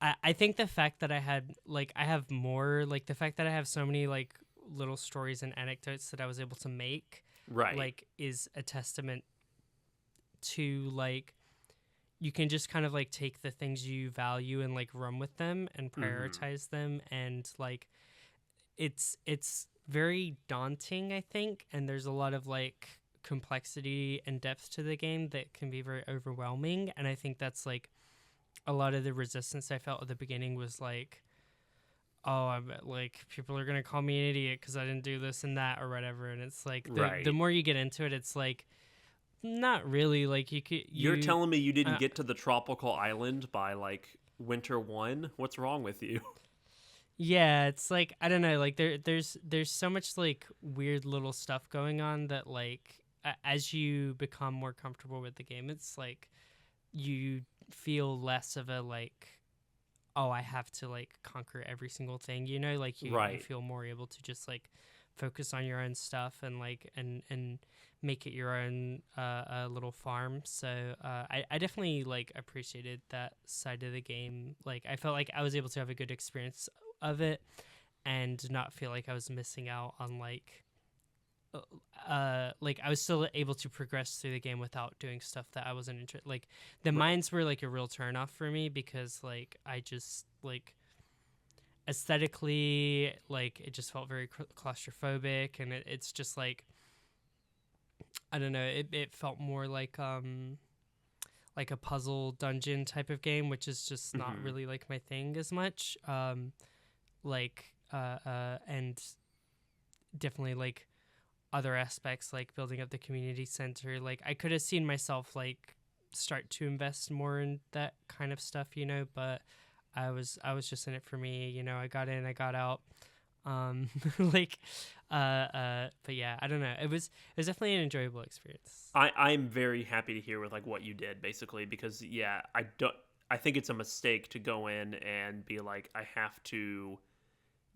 I think the fact that I have more like the fact that I have so many like little stories and anecdotes that I was able to make Right. like is a testament to like you can just kind of like take the things you value and like run with them and Mm-hmm. prioritize them and like it's very daunting I think and there's a lot of like complexity and depth to the game that can be very overwhelming and I think that's like a lot of the resistance I felt at the beginning was like oh I'm like people are gonna call me an idiot because I didn't do this and that or whatever and it's like the Right. more you get into it it's like not really like you could You're you telling me you didn't uh, get to the tropical island by like winter one? What's wrong with you? yeah, it's like I don't know, like there's so much like weird little stuff going on that like as you become more comfortable with the game, it's like you feel less of a like oh I have to like conquer every single thing, you know, like you Right. feel more able to just like focus on your own stuff and like and make it your own little farm. So I definitely like appreciated that side of the game. Like I felt like I was able to have a good experience of it and not feel like I was missing out on like I was still able to progress through the game without doing stuff that I wasn't interested. Like the Right. mines were like a real turnoff for me because like I just like aesthetically like it just felt very claustrophobic and it's just like I don't know it felt more like a puzzle dungeon type of game which is just not Mm-hmm. really like my thing as much and definitely like other aspects like building up the community center like I could have seen myself like start to invest more in that kind of stuff you know but I was just in it for me you know I got in I got out um like but yeah I don't know it was definitely an enjoyable experience. I'm very happy to hear with like what you did basically because yeah, I think it's a mistake to go in and be like I have to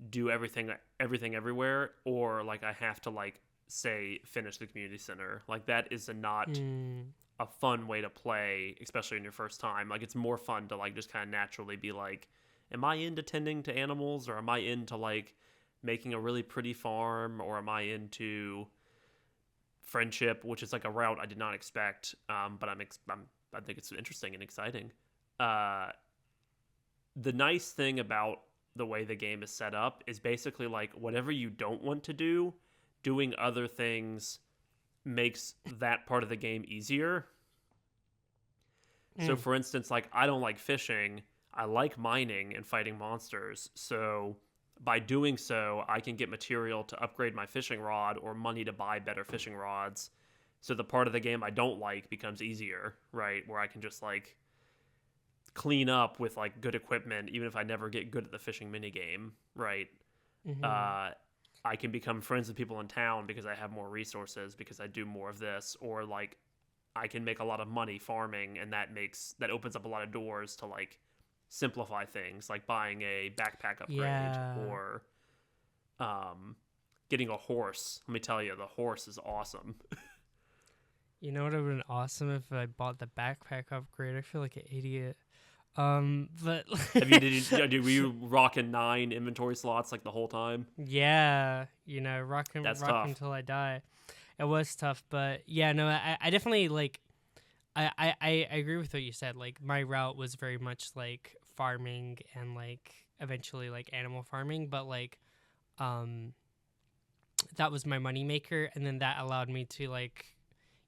do everything everywhere or like I have to like say finish the community center. Like that is a not Mm, a fun way to play, especially in your first time. Like it's more fun to like just kind of naturally be like, am I into tending to animals or am I into like making a really pretty farm or am I into friendship, which is like a route I did not expect. But I think it's interesting and exciting. Uh, the nice thing about the way the game is set up is basically like whatever you don't want to do, doing other things makes that part of the game easier. So mm, for instance, like I don't like fishing, I like mining and fighting monsters. So by doing so, I can get material to upgrade my fishing rod or money to buy better fishing rods. So the part of the game I don't like becomes easier, right? Where I can just like clean up with like good equipment, even if I never get good at the fishing mini game, right? Mm-hmm. I can become friends with people in town because I have more resources because I do more of this, or like I can make a lot of money farming, and that opens up a lot of doors to like simplify things, like buying a backpack upgrade Yeah. or getting a horse. Let me tell you, the horse is awesome. You know what would have been awesome if I bought the backpack upgrade? I feel like an idiot. But Have you were you rocking 9 inventory slots like the whole time? yeah, That's rocking tough. until I die. It was tough, but yeah, no, I definitely like. I agree with what you said. Like my route was very much like farming and like eventually like animal farming, but like um that was my money maker, and then that allowed me to like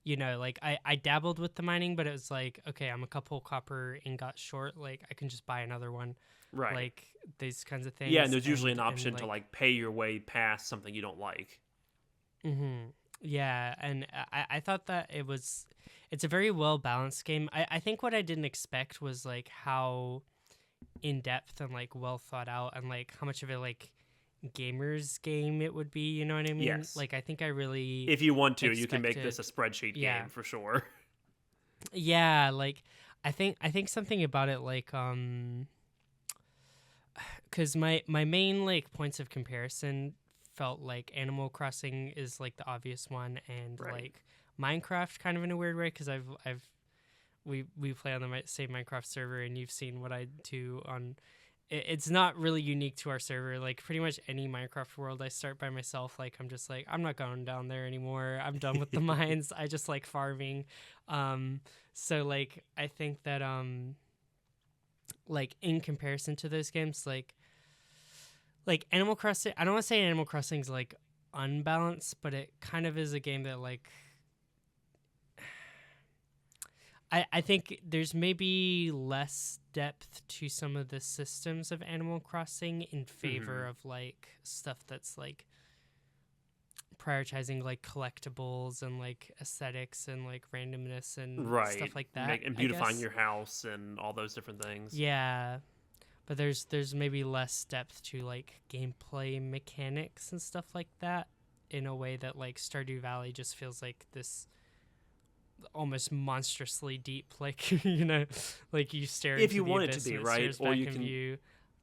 like I dabbled with the mining, but it was like, okay, I'm a couple copper ingot short, like I can just buy another one, Right. like these kinds of Yeah, and things. there's usually an And option to like like pay your way past something you don't like. yeah, and I thought that it's a very well balanced game. I think what I didn't expect was like how in depth and like well thought out, and like how much of a like gamers game it would be, you know what I mean? Yes. Like I think I really If you want to, you can make this expected. a spreadsheet Yeah. game for sure. Yeah, like I think something about it like cuz my main like points of comparison felt like Animal Crossing is like the obvious one, and Right. like Minecraft kind of in a weird way, cuz I've we play on the same Minecraft server, and you've seen what I do on it's not really unique to our server. Like pretty much any Minecraft world I start by myself, like I'm just like I'm not going down there anymore. I'm done with the mines. I just like farming. Um so like I think that like in comparison to those games, like Animal Crossing, I don't want to say Animal Crossing's like unbalanced, but it kind of is a game that like I think there's maybe less depth to some of the systems of Animal Crossing in favor Hmm. of like stuff that's like prioritizing like collectibles and like aesthetics and like randomness and Right. stuff like that, And I beautifying guess. your house and all those different things. Yeah, but there's maybe less depth to like gameplay mechanics and stuff like that, in a way that like Stardew Valley just feels like this almost monstrously deep, like like you stare If into you the want it to abyss be, and it right? stares back in view.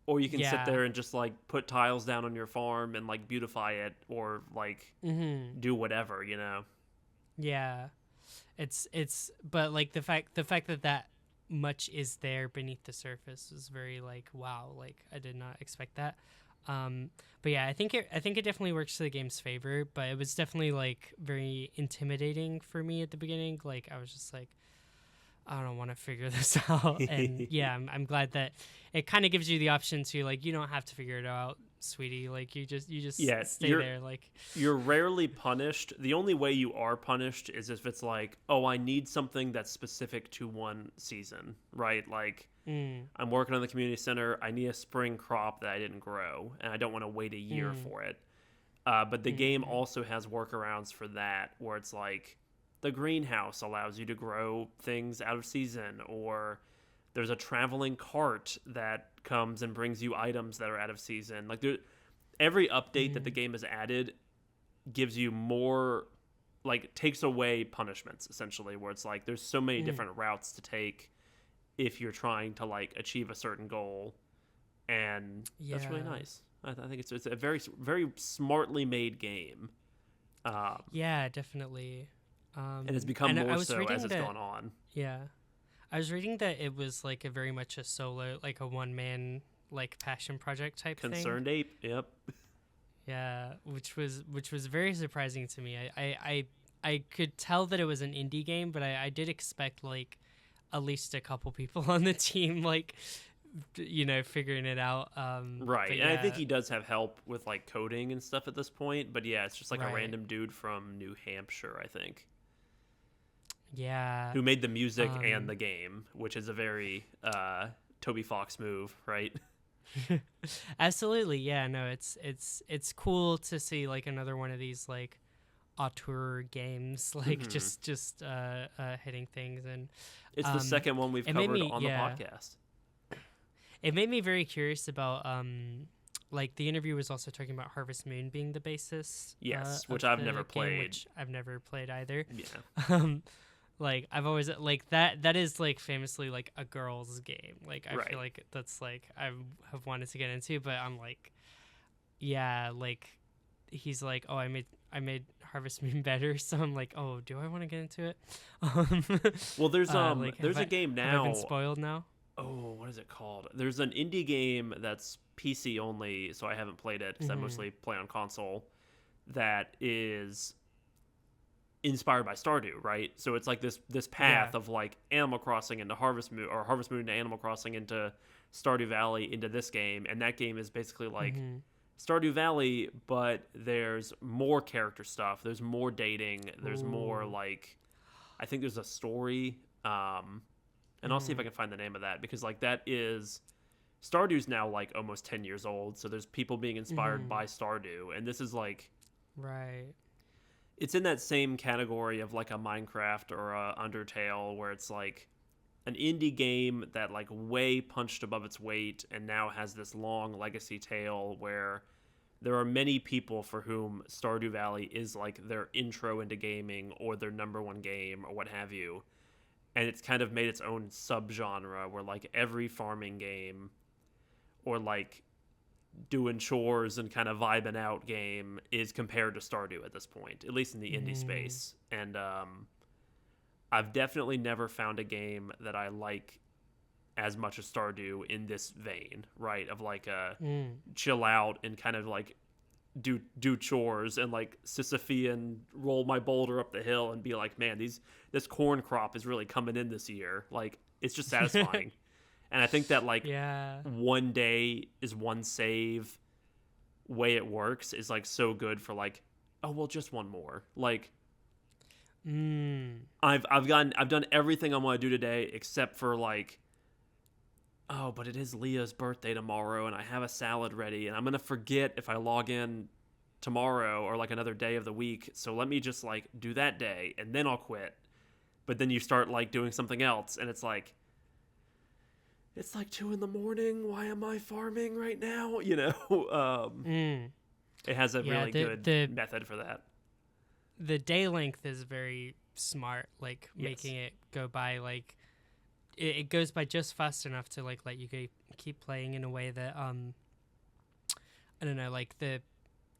Or you can sit Yeah. there and just like put tiles down on your farm and like beautify it or like do whatever, you know. Yeah, it's but like the fact that that much is there beneath the surface is very like wow, like I did not expect that. um but yeah, I think it definitely works to the game's favor, but it was definitely like very intimidating for me at the beginning. Like I was just like, I don't want to figure this out. And yeah, I'm glad that it kind of gives you the option to like, you don't have to figure it out, sweetie. Like you just Yeah, stay there. Like, you're rarely punished. The only way you are punished is if it's like, oh, I need something that's specific to one season, right? Like, mm, I'm working on the community center. I need a spring crop that I didn't grow, and I don't want to wait a year mm, for it. But the game mm, also has workarounds for that, where it's like the greenhouse allows you to grow things out of season, or there's a traveling cart that comes and brings you items that are out of season. Like every update that the mm, game has added gives you more, like takes away punishments essentially, where it's like there's so many mm. different routes to take if you're trying to like achieve a certain goal, and that's really Yeah. nice. I think it's a very very smartly made game, um, Yeah, definitely. and it's become And I more was so as reading it's that, gone on. yeah, I was reading that it was like a very much a solo, like a one man, like passion project type thing. Concerned ape, yep. Yeah, which was very surprising to me. I could tell that it was an indie game, but I did expect like at least a couple people on the team, like figuring it out. Right, But and I think yeah, he does have help with like coding and stuff at this point. But yeah, it's just like a right. random dude from New Hampshire, I think, Yeah. who made the music and Um, the game, which is a very Toby Fox move, right? Absolutely, yeah. No, it's cool to see like another one of these like auteur games, like Hmm. just hitting things, and It's the um, second one we've it made covered me on the yeah, podcast. it made me very curious about like the interview was also talking about Harvest Moon being the basis Yes, which of I've never the game, played. which I've never played either. Yeah. um like I've always like that is like famously like a girl's game. Like I feel Right. like that's like I have wanted to get into, but I'm like, yeah, like he's like, oh, I made Harvest Moon better, so I'm like, oh, do I want to get into it? um Well, like there's a game have I been now. spoiled now? Oh, what is it called? There's an indie game that's PC only, so I haven't played it because I Mm-hmm. mostly play on console. That is inspired by Stardew, right? So it's like this Yeah. path of like Animal Crossing into Harvest Moon, or Harvest Moon to Animal Crossing into Stardew Valley into this game, and that game is basically like Mm-hmm. Stardew Valley, but there's more character stuff. There's more dating. There's more Ooh. like I think there's a story. And I'll see if I Mm. can find the name of that because like that is Stardew's now like almost 10 years old, so there's people being inspired Mm-hmm. by Stardew, and this is like Right. it's in that same category of like a Minecraft or a Undertale where it's like an indie game that like way punched above its weight and now has this long legacy tale where there are many people for whom Stardew Valley is like their intro into gaming or their number one game or what have you. And it's kind of made its own subgenre where like every farming game or like doing chores and kind of vibing out game is compared to Stardew at this point, at least in the indie Mm. space. And I've definitely never found a game that I like as much as Stardew in this vein, right? Of like a Mm. chill out and kind of like do chores and like Sisyphean roll my boulder up the hill and be like, man, this corn crop is really coming in this year. Like it's just satisfying. And I think that like Yeah. one day is one save way it works is like so good for like, oh well, just one more. Like Mm. I've done everything I want to do today except for like, oh, but it is Leah's birthday tomorrow and I have a salad ready and I'm gonna forget if I log in tomorrow or like another day of the week. So let me just like do that day and then I'll quit. But then you start like doing something else and it's like 2 in the morning. Why am I farming right now? You know, Mm. it has a Yeah. really The good the method for that. the day length is very smart. Like Yes. making it go by like it goes by just fast enough to like let you keep playing in a way that I don't know, like the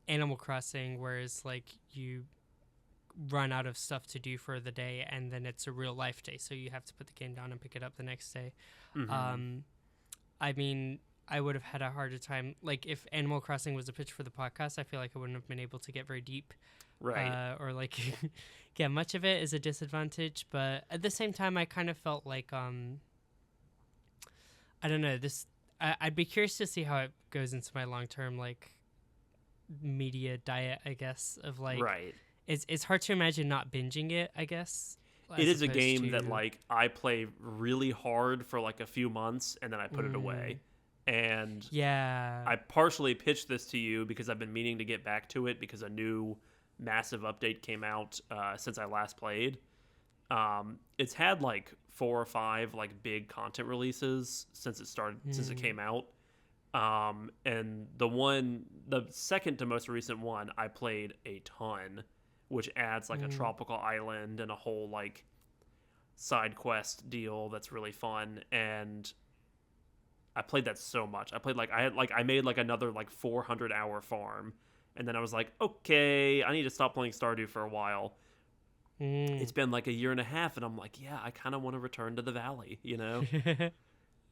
Animal Crossing, whereas like you run out of stuff to do for the day and then it's a real life day, so you have to put the game down and pick it up the next day. Mm-hmm. um I mean, I would have had a harder time like if Animal Crossing was a pitch for the podcast. I feel like I wouldn't have been able to get very deep, Right. or like yeah, much of it is a disadvantage, but at the same time I kind of felt like I don't know, this I'd be curious to see how it goes into my long term like media diet, I guess, of like Right. it's hard to imagine not binging it, I guess, It as is a opposed game that to like I play really hard for like a few months and then I put it mm, away. And yeah. I partially pitched this to you because I've been meaning to get back to it because a new massive update came out since I last played. It's had like 4 or 5 like big content releases since it Mm, came out. And the second to most recent one, I played a ton, which adds like a mm, tropical island and a whole like side quest deal that's really fun. And I played that so much. I made like another like 400-hour farm, and then I was like, okay, I need to stop playing Stardew for a while. It's mm. been like a year and a half, and I'm like, yeah, I kind of want to return to the valley, you know?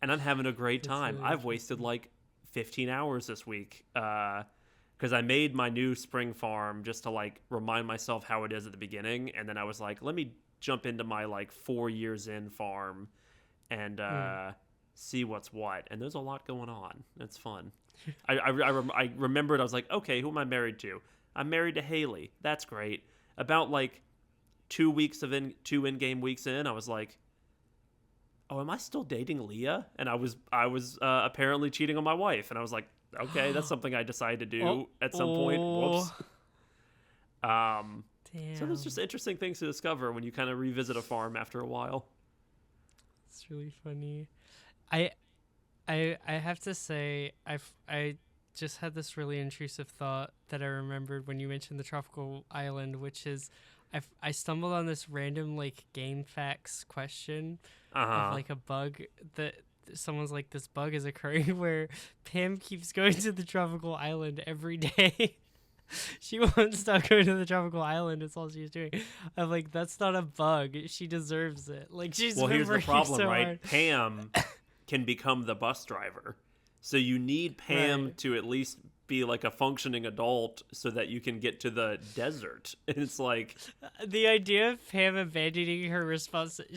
And I'm having a great That's time. really I've wasted interesting. like 15 hours this week because I made my new spring farm just to like remind myself how it is at the beginning, and then I was like, let me jump into my like 4 years in farm and Mm. see what's what. And there's a lot going on. It's fun. I remembered. I was like, okay, who am I married to? I'm married to Haley. That's great. About like 2 weeks of 2 in-game weeks in, I was like, oh, am I still dating Leah? And I was apparently cheating on my wife, and I was like, okay, that's something I decided to do Oh, at some point. Whoops. oh, So there's just damn. interesting things to discover when you kind of revisit a farm after a while. It's really funny. I I have to say I just had this really intrusive thought that I remembered when you mentioned the tropical island, which is I stumbled on this random like game facts question Uh of huh. like a bug that someone's like this bug is occurring where Pam keeps going to the tropical island every day. She won't stop going to the tropical island. It's all she's doing. I'm like, that's not a bug. She deserves it. Like she's Well, been here's the working problem, so right? hard. Pam can become the bus driver. So you need Pam Right. to at least be like a functioning adult so that you can get to the desert. And it's like, The idea of Pam abandoning her is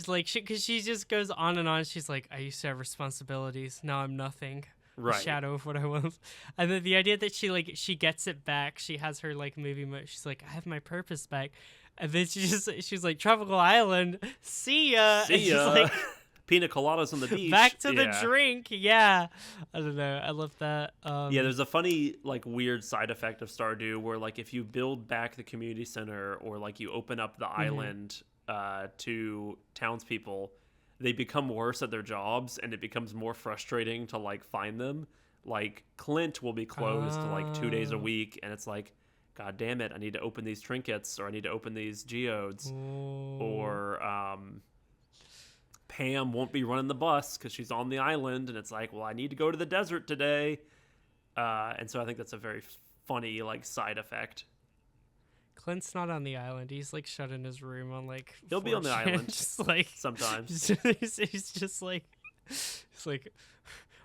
like, because she just goes on and on. She's like, I used to have responsibilities. Now I'm nothing. A right, shadow of what I was. And then the idea that she gets it back. She has her like movie mode. She's like, I have my purpose back. And then she's like, tropical island, see ya. And see she's ya. like, Pina coladas on the beach. back to the Yeah. drink. Yeah. I don't know. I love that. Yeah, there's a funny, like, weird side effect of Stardew where, like, if you build back the community center or, like, you open up the island to townspeople, they become worse at their jobs and it becomes more frustrating to, like, find them. Like, Clint will be closed like 2 days a Oh. week, and it's like, God damn it, I need to open these trinkets or I need to open these geodes. Oh. Or, Pam won't be running the bus because she's on the island, and it's like, well, I need to go to the desert today. And so I think that's a very funny like side effect. Clint's not on the island. He's like shut in his room on like. He'll be on the 4chan, island just like sometimes. he's just like, he's like,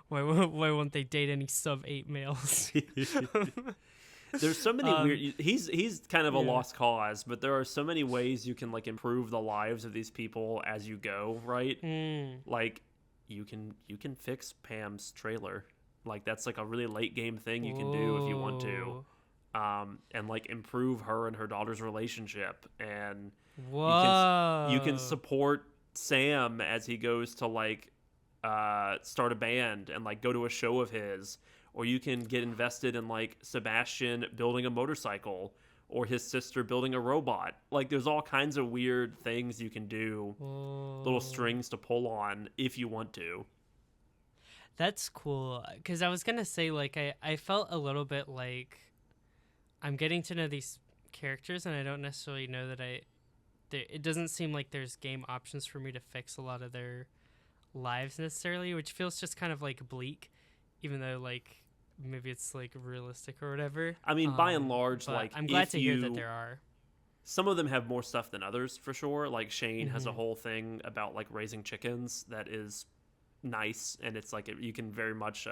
why won't they date any sub 8 males? There's so many weird. He's kind of a yeah. lost cause, but there are so many ways you can like improve the lives of these people as you go. Right? Like you can fix Pam's trailer. Like that's like a really late game thing you can do if you want to. And like improve her and her daughter's relationship, and Whoa. you can support Sam as he goes to like start a band and like go to a show of his, or you can get invested in like Sebastian building a motorcycle or his sister building a robot. Like there's all kinds of weird things you can do, little strings to pull on if you want to. That's cool. Because I was gonna say like I felt a little bit like I'm getting to know these characters, and I don't necessarily know that it doesn't seem like there's game options for me to fix a lot of their lives necessarily, which feels just kind of like bleak, even though like maybe it's like realistic or whatever. I mean, by and large, But like I'm glad if to hear that there are. some of them have more stuff than others for sure. Like Shane has a whole thing about like raising chickens that is nice, and it's like you can very much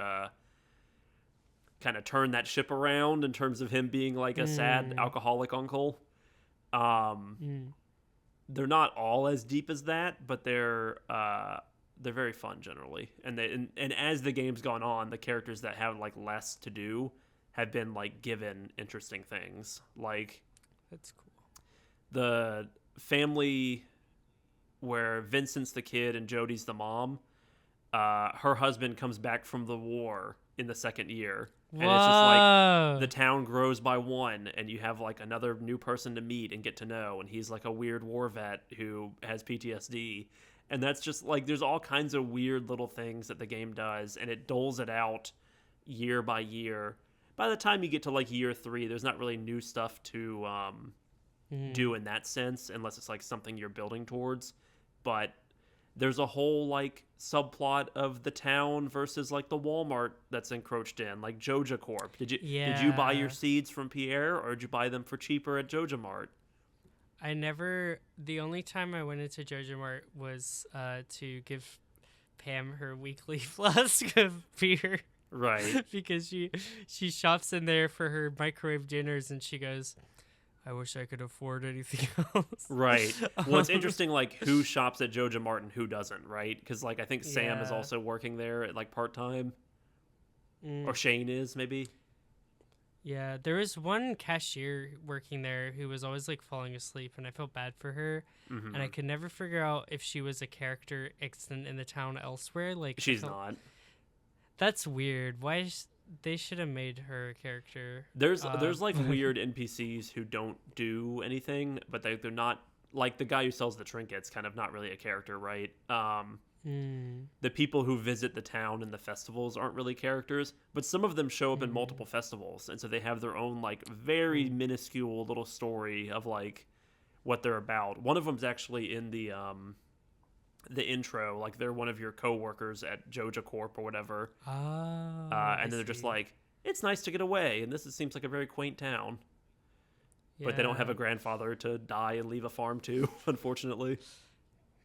kind of turn that ship around in terms of him being like a sad alcoholic uncle. They're not all as deep as that, but they're very fun generally. And and as the game's gone on, the characters that have like less to do have been like given interesting things. Like That's cool. the family where Vincent's the kid and Jodie's the mom. Her husband comes back from the war in the second year. And it's just like the town grows by one, and you have like another new person to meet and get to know. And he's like a weird war vet who has PTSD. And that's just like, there's all kinds of weird little things that the game does, and it doles it out year by year. By the time you get to like year 3, there's not really new stuff to do in that sense, unless it's like something you're building towards. But there's a whole like subplot of the town versus like the Walmart that's encroached in, like Joja Corp. Did you buy your seeds from Pierre, or did you buy them for cheaper at Joja Mart? I never. The only time I went into Jojo Mart was to give Pam her weekly flask of beer. Right. Because she shops in there for her microwave dinners, and she goes, I wish I could afford anything else. Right. Well, it's interesting, like, who shops at Joja Mart and who doesn't, right? Because, like, I think Sam is Yeah. also working there at, like, part-time. Or Shane is, maybe. Yeah, there was one cashier working there who was always like falling asleep, and I felt bad for her. And I Hmm. could never figure out if she was a character extant in the town elsewhere. Like, I She's felt not. that's weird. They should have made her a character? There's like But weird NPCs who don't do anything, but they're not like the guy who sells the trinkets. Kind of not really a character, right? mm, The people who visit the town and the festivals aren't really characters, but some of them show up in mm, multiple festivals, and so they have their own like very mm. minuscule little story of like what they're about. One of them's actually in the intro, like they're one of your coworkers at Joja Corp or whatever, Oh, I and then they're just see. like, "It's nice to get away," and seems like a very quaint town, but they don't have Yeah, a grandfather to die and leave a farm to, unfortunately.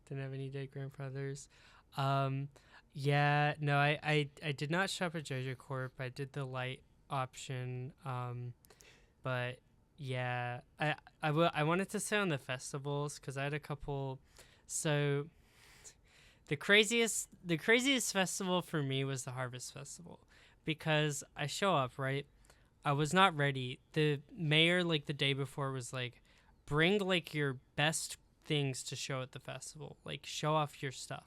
didn't have any dead grandfathers. Um, yeah, no, I did not shop at Jojo Corp. I did the light option. But yeah, I wanted to say on the festivals because I had a couple. So the craziest festival for me was the Harvest Festival because I show up, right. I was not ready. The mayor, like the day before, was like, bring like your best things to show at the festival. Like, show off your stuff.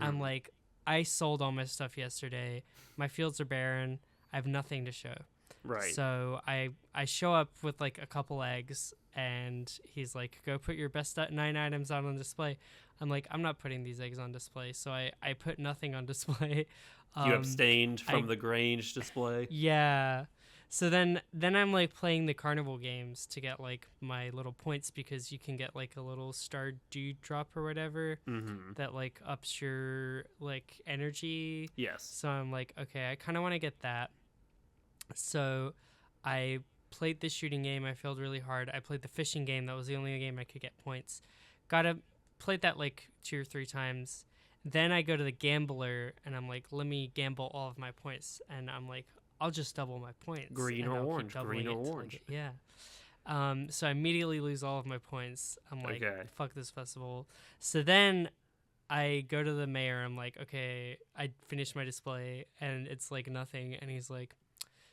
I'm Hmm. like, I sold all my stuff yesterday. My fields are barren. I have nothing to show. Right. So I show up with like a couple eggs, and he's like, go put your best 9 items out on display. I'm like, I'm not putting these eggs on display. So I put nothing on display. You Um, abstained I from the Grange display. Yeah. So then I'm like playing the carnival games to get like my little points because you can get like a little Stardew drop or whatever Hmm. that like ups your like energy. Yes. So I'm like, okay, I kind of want to get that. So I played the shooting game. I failed really hard. I played the fishing game. That was the only game I could get points. Played that like 2 or 3 times. Then I go to the gambler and I'm like, let me gamble all of my points. And I'm like, I'll just double my points Green and or I'll keep orange, green doubling or it till I orange. get, yeah. So I immediately lose all of my points. I'm like, Okay. fuck this festival. So then I go to the mayor. I'm like, okay, I finished my display and it's like nothing. And he's like,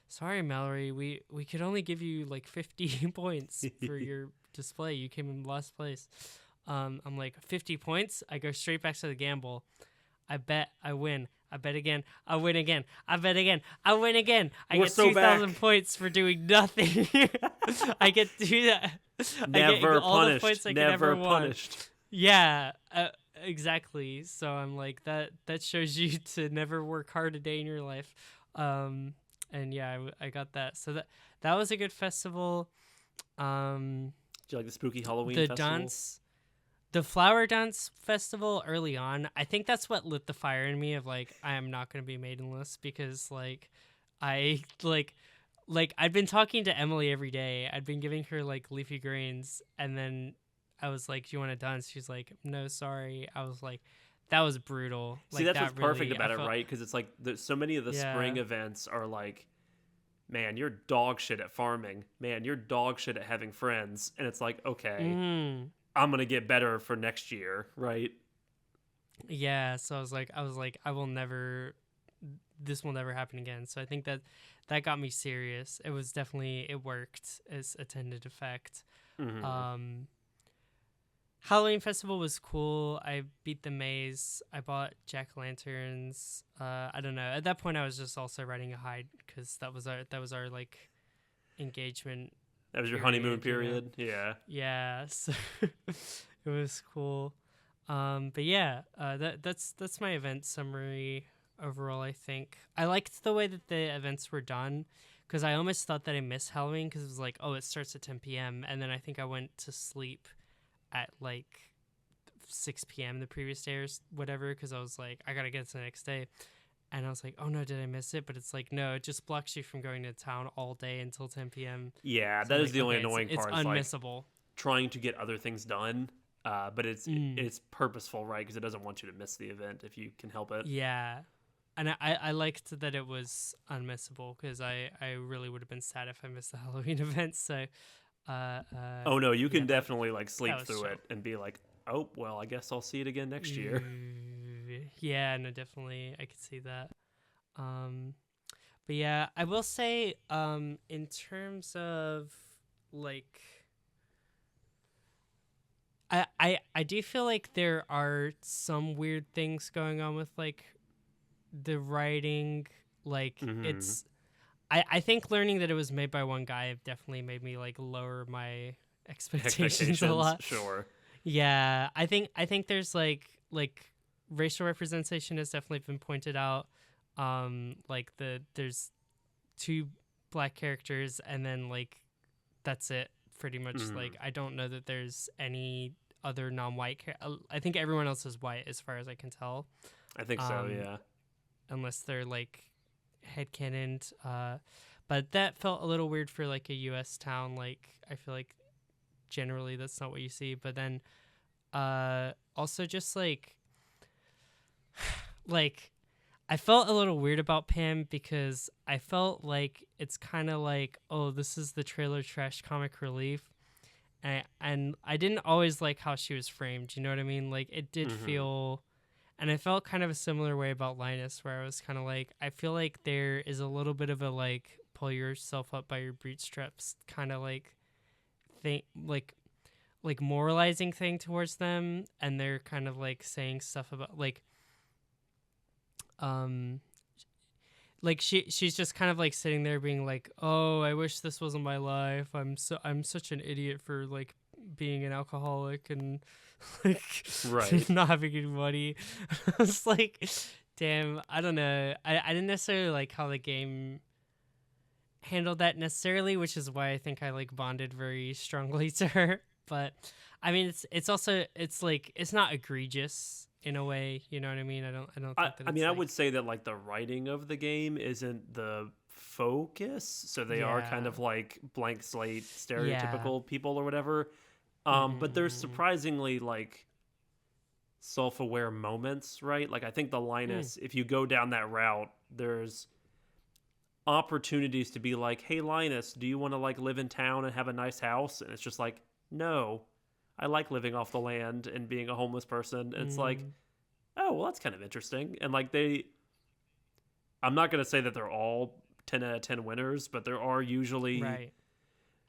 sorry, Mallory, we could only give you like 50 points for your display. You came in last place. I'm like, 50 points? I go straight back to the gamble. I bet I win. I bet again. I win again. I bet again. I win again. I We're get so 2,000 back. points for doing nothing. I get to do that. I get Never all the punished. points I could Never ever want. punished. Yeah, exactly. So I'm like, that shows you to never work hard a day in your life. Um, and yeah, I got that. So that was a good festival. Um, Do you like the spooky Halloween the festival? dance, the flower dance festival early on, I think that's what lit the fire in me of like, I am not going to be maidenless because like I like I'd been talking to Emily every day. I'd been giving her like leafy greens, and then I was like, "Do you want to dance?" She's like, "No, sorry." I was like, "That was brutal." See, Like that's what's that perfect really, I about it, felt. right? Because it's like so many of the spring Yeah. events are like, man, you're dog shit at farming. Man, you're dog shit at having friends. And it's like, okay, Mm. I'm going to get better for next year, right? Yeah. So I was like, I will never. This will never happen again. So I think that got me serious. It was definitely it worked as a tended effect. Hmm. Um, Halloween festival was cool. I beat the maze. I bought jack lanterns. I don't know. At that point, I was just also riding a hide because that was our like engagement That was your honeymoon period. You know. period. Yeah. Yeah. So it was cool. But yeah, that's my event summary overall. I think I liked the way that the events were done because I almost thought that I missed Halloween because it was like, oh, it starts at 10 p.m. and then I think I went to sleep at like 6 p.m. the previous day or whatever because I was like, I gotta get to the next day. And I was like, oh no, did I miss it? But it's like, no, it just blocks you from going to town all day until 10 p.m. Yeah, So that I'm is like, the only okay, annoying it's part is like unmissable. trying to get other things done. But Mm, it's purposeful, right? Because it doesn't want you to miss the event if you can help it. yeah. And I liked that it was unmissable because I really would have been sad if I missed the Halloween event. So, uh, uh, Oh no, you yeah, can definitely like that sleep was through chill. it and be like, oh well, I guess I'll see it again next year. Yeah, no, definitely, I could see that. Um, But yeah, I will say, in terms of like, I do feel like there are some weird things going on with like the writing. Like Mm-hmm. I think learning that it was made by one guy definitely made me like lower my expectations a Expectations, lot. sure. Yeah, I think there's like racial representation has definitely been pointed out. Like there's two black characters, and then like that's it pretty much. Mm-hmm. Like I don't know that there's any other non-white I think everyone else is white as far as I can tell. I think so, Um, yeah. unless they're like headcanoned. But that felt a little weird for like a US town. Like I feel like generally that's not what you see. But then also just like I felt a little weird about Pam because I felt like it's kind of like, oh, this is the trailer trash comic relief. And I didn't always like how she was framed. You know what I mean? Like it did Mm-hmm. feel, and I felt kind of a similar way about Linus, where I was kind of like, I feel like there is a little bit of a like pull yourself up by your bootstraps kind of like thing, like moralizing thing towards them, and they're kind of like saying stuff about um like she's just kind of like sitting there being like, "Oh, I wish this wasn't my life. I'm such an idiot for like being an alcoholic and like Right. not having any money." I was like, "Damn, I don't know. I didn't necessarily like how the game handled that necessarily, which is why I think I like bonded very strongly to her. But I mean, it's also it's like it's not egregious in a way. You know what I mean? I don't think that I mean, it's I like would say that like the writing of the game isn't the focus, so they are kind yeah of like blank slate, yeah. stereotypical people or whatever. But there's Mm-hmm, surprisingly like self-aware moments, right? Like I think the mm-hmm. Linus, if you go down that route, there's opportunities to be like, "Hey Linus, do you want to like live in town and have a nice house?" And it's just like, "No. I like living off the land and being a homeless person." And it's like, Mm, "Oh, well that's kind of interesting." And like I'm not going to say that they're all 10 out of 10 winners, but there are right.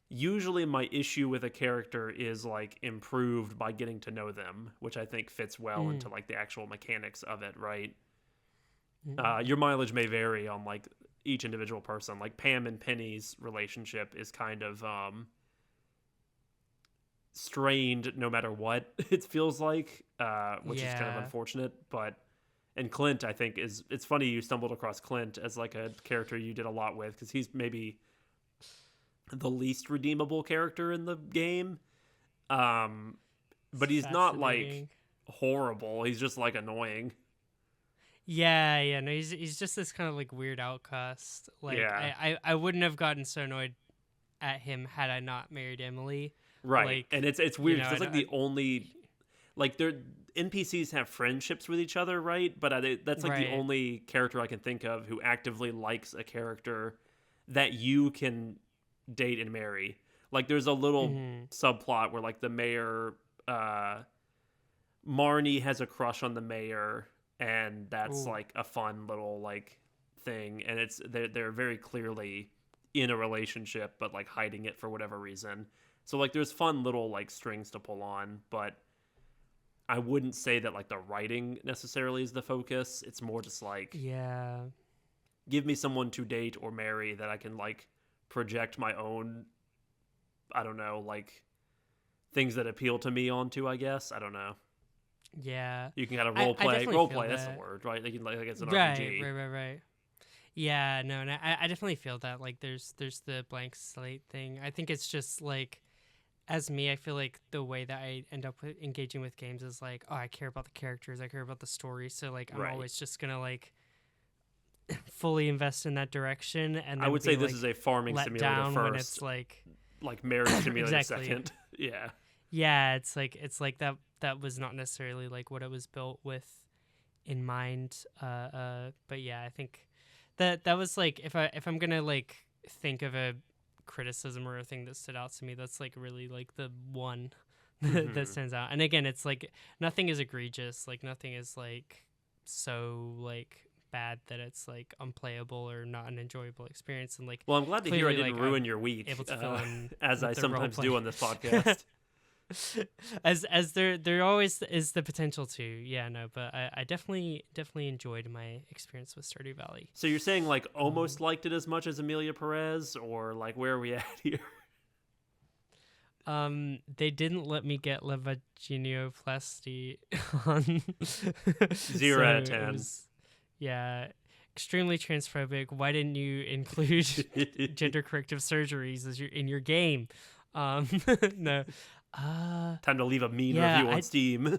usually my issue with a character is like improved by getting to know them, which I think fits well Mm, into like the actual mechanics of it, right? mm, Your mileage may vary on like each individual person. Like Pam and Penny's relationship is kind of strained no matter what it feels like, which is kind of yeah. unfortunate. But and Clint, I think, is it's funny you stumbled across Clint as like a character you did a lot with because he's maybe the least redeemable character in the game. Um, It's but he's not like fascinating. horrible. He's just like annoying. Yeah, yeah. No, he's just this kind of like weird outcast. Like Yeah, I wouldn't have gotten so annoyed at him had I not married Emily. right. Like, And it's you weird know, because it's like the only like they're NPCs have friendships with each other, right? But that's like the right. only character I can think of who actively likes a character that you can date and marry. Like there's a little Mm-hmm. subplot where like the mayor Marnie has a crush on the mayor and that's Ooh. like a fun little like thing and it's they're very clearly in a relationship but like hiding it for whatever reason. So like there's fun little like strings to pull on, but I wouldn't say that like the writing necessarily is the focus. It's more just like Yeah. give me someone to date or marry that I can like project my own I don't know, like things that appeal to me onto, I guess. I don't know. Yeah. You can kind of I definitely role feel play, that's the that. word, right? Like it's an Right, RPG. right, right, right. Yeah, no, and I definitely feel that. Like there's the blank slate thing. I think it's just like as me, I feel like the way that I end up engaging with games is like, oh, I care about the characters, I care about the story, so like I'm Right. always just gonna like fully invest in that direction, and I then would say be this is like a farming let simulator down when first, it's like like marriage simulator exactly. second. Yeah. Yeah, it's like that was not necessarily like what it was built with in mind. But yeah, I think that was like if I'm gonna like think of a criticism or a thing that stood out to me, that's like really like the one that Hmm. stands out. And again, it's like nothing is egregious, like nothing is like so like bad that it's like unplayable or not an enjoyable experience, and like Well, I'm glad to hear I clearly, didn't like, ruin I'm your week, able to fill in as I with the sometimes roleplay. do on this podcast. As there always is the potential to. Yeah, no, but I definitely enjoyed my experience with Stardew Valley. So you're saying like almost liked it as much as Amelia Perez, or like where are we at here? They didn't let me get lavaginoplasty on 0 out of so it 10. was, yeah, extremely transphobic. Why didn't you include gender corrective surgeries as in your game? No. Time to leave a mean Yeah, review on Steam.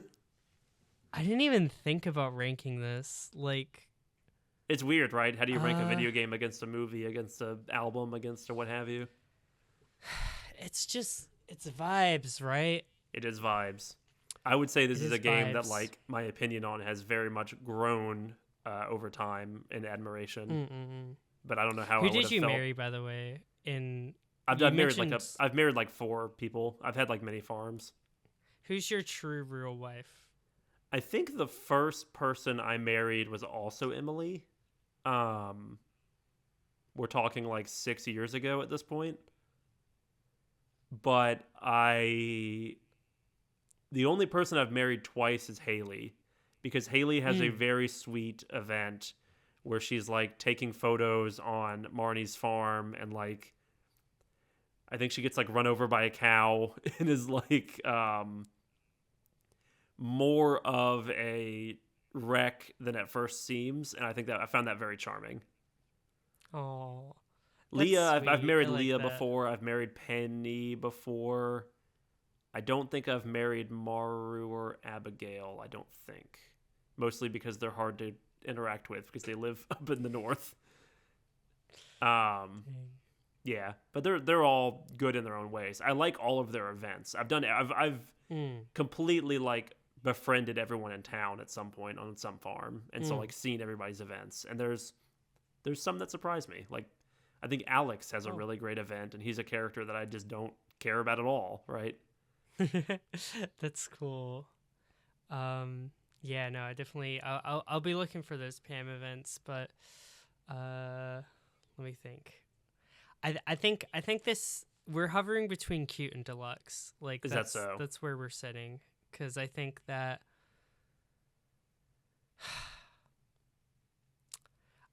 I didn't even think about ranking this. Like, It's weird, right? How do you rank a video game against a movie, against an album, against or what have you? it's vibes, right? It is vibes. I would say this It is is a game that, vibes. like, my opinion on has very much grown over time in admiration. Mm-mm. But I don't know how Who I would did have you felt. marry, by the way? I've You married mentioned I've married like 4 people. I've had like many farms. who's your true real wife? I think the first person I married was also Emily. We're talking like 6 years ago at this point. But the only person I've married twice is Haley, because Haley has a very sweet event where she's like taking photos on Marnie's farm, and like I think she gets like run over by a cow and is like more of a wreck than at first seems, and I think that I found that very charming. Oh, Leah, I've married I like Leah that. before. I've married Penny before. I don't think I've married Maru or Abigail. I don't think, mostly because they're hard to interact with because they live up in the north. Yeah, but they're all good in their own ways. I like all of their events. I've completely like befriended everyone in town at some point on some farm, and so like seen everybody's events. And there's some that surprise me. Like I think Alex has a really great event, and he's a character that I just don't care about at all. Right? That's cool. Yeah, no, I definitely I'll be looking for those Pam events, but let me think. I think this we're hovering between cute and deluxe. Like Is that so? That's where we're sitting, because I think that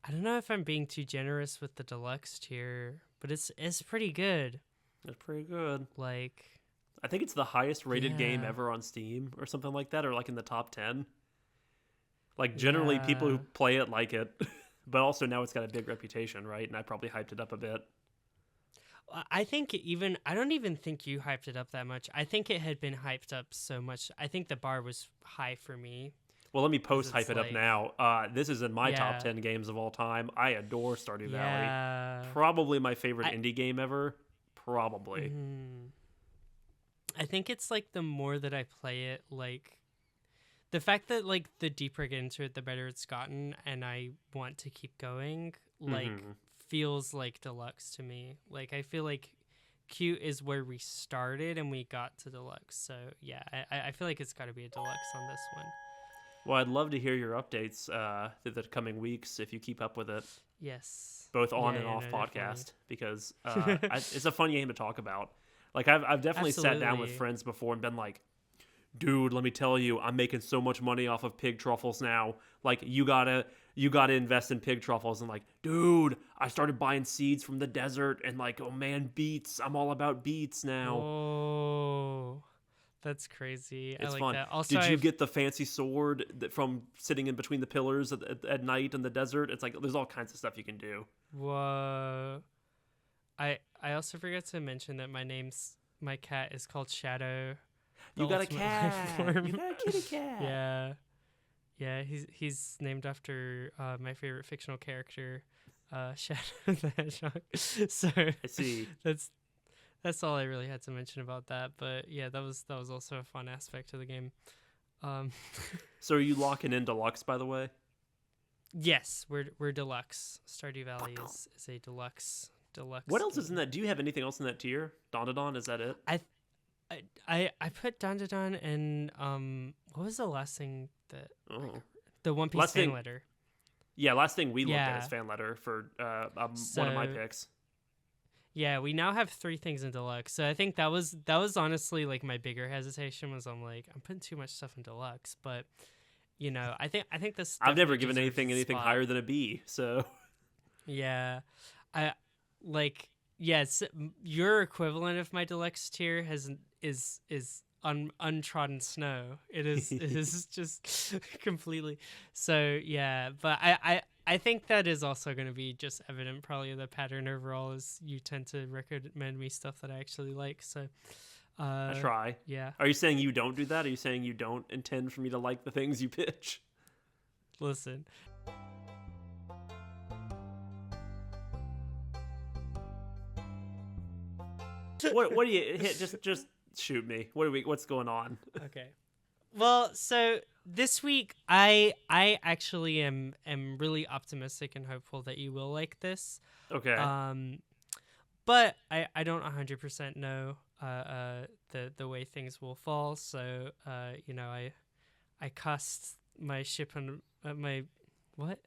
I don't know if I'm being too generous with the deluxe tier, but it's pretty good. It's pretty good. Like, I think it's the highest rated game yeah. ever on Steam or something like that, or like in the top 10. Like generally people who Yeah. play it like it, but also now it's got a big reputation, right? And I probably hyped it up a bit. I think I don't even think you hyped it up that much. I think it had been hyped up so much. I think the bar was high for me. Well, let me post hype it's it up like- now. This is in my top Yeah. 10 games of all time. I adore Stardew Valley. Yeah. Probably my favorite indie game ever. Probably. Mhm. I think it's like the more that I play it, like the fact that like the deeper I get into it, the better it's gotten, and I want to keep going. Like feels like deluxe to me. Like I feel like cute is where we started and we got to deluxe. So yeah, I feel like it's got to be a deluxe on this one. Well, I'd love to hear your updates through the coming weeks if you keep up with it, Yes. both on Yeah, and yeah, off no, podcast, definitely. because it's a fun game to talk about. Like I've definitely sat down with Absolutely. friends before and been like, dude, let me tell you, I'm making so much money off of pig truffles now. Like you gotta invest in pig truffles. And like, dude, I started buying seeds from the desert, and like, oh man, beets. I'm all about beets now. Oh, that's crazy. I It's like fun. that. Also, Did you get the fancy sword from sitting in between the pillars at night in the desert? It's like there's all kinds of stuff you can do. Whoa. I also forgot to mention that my cat is called Shadow. the You got a ultimate life cat. form. You got a kitty cat. Yeah. Yeah, he's named after my favorite fictional character, Shadow the Hedgehog. So I see. that's all I really had to mention about that. But yeah, that was also a fun aspect to the game. So are you locking in deluxe, by the way? Yes, we're deluxe. Stardew Valley is a deluxe. What else is in game. that? Do you have anything else in that tier? Don, is that it? I put Dandadan and what was the last thing that Oh. the One Piece Last fan thing- letter? Yeah, last thing we looked at is Yeah. fan letter for one of my So picks. yeah, we now have 3 things in deluxe. So I think that was honestly like my bigger hesitation was I'm like I'm putting too much stuff in deluxe, but I think this I've never definitely given deserves its anything spot. higher than a B. So Yeah, I like yes, your equivalent of my deluxe tier is untrodden snow. It is just completely. So yeah, but I think that is also going to be just evident. Probably the pattern overall is you tend to recommend me stuff that I actually like. So I uh try. yeah, Are you saying you don't do that? Are you saying you don't intend for me to like the things you pitch? listen. What do you hit? Just shoot me. What's going on? Okay. Well, so this week I actually am really optimistic and hopeful that you will like this. Okay. Um but I don't 100% know the way things will fall, so I cast my ship on my what?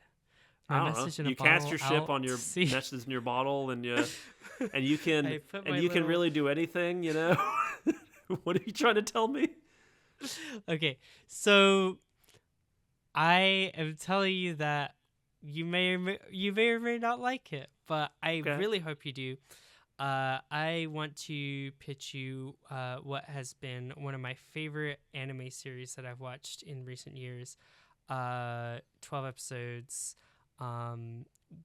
I My don't know. message in a You cast bottle your ship out on to your sea. messages in your bottle, and you I can put and my you can little really do anything. What are you trying to tell me? Okay. So I am telling you that you may or may not like it, but I Okay. really hope you do. I want to pitch you what has been one of my favorite anime series that I've watched in recent years. 12 episodes.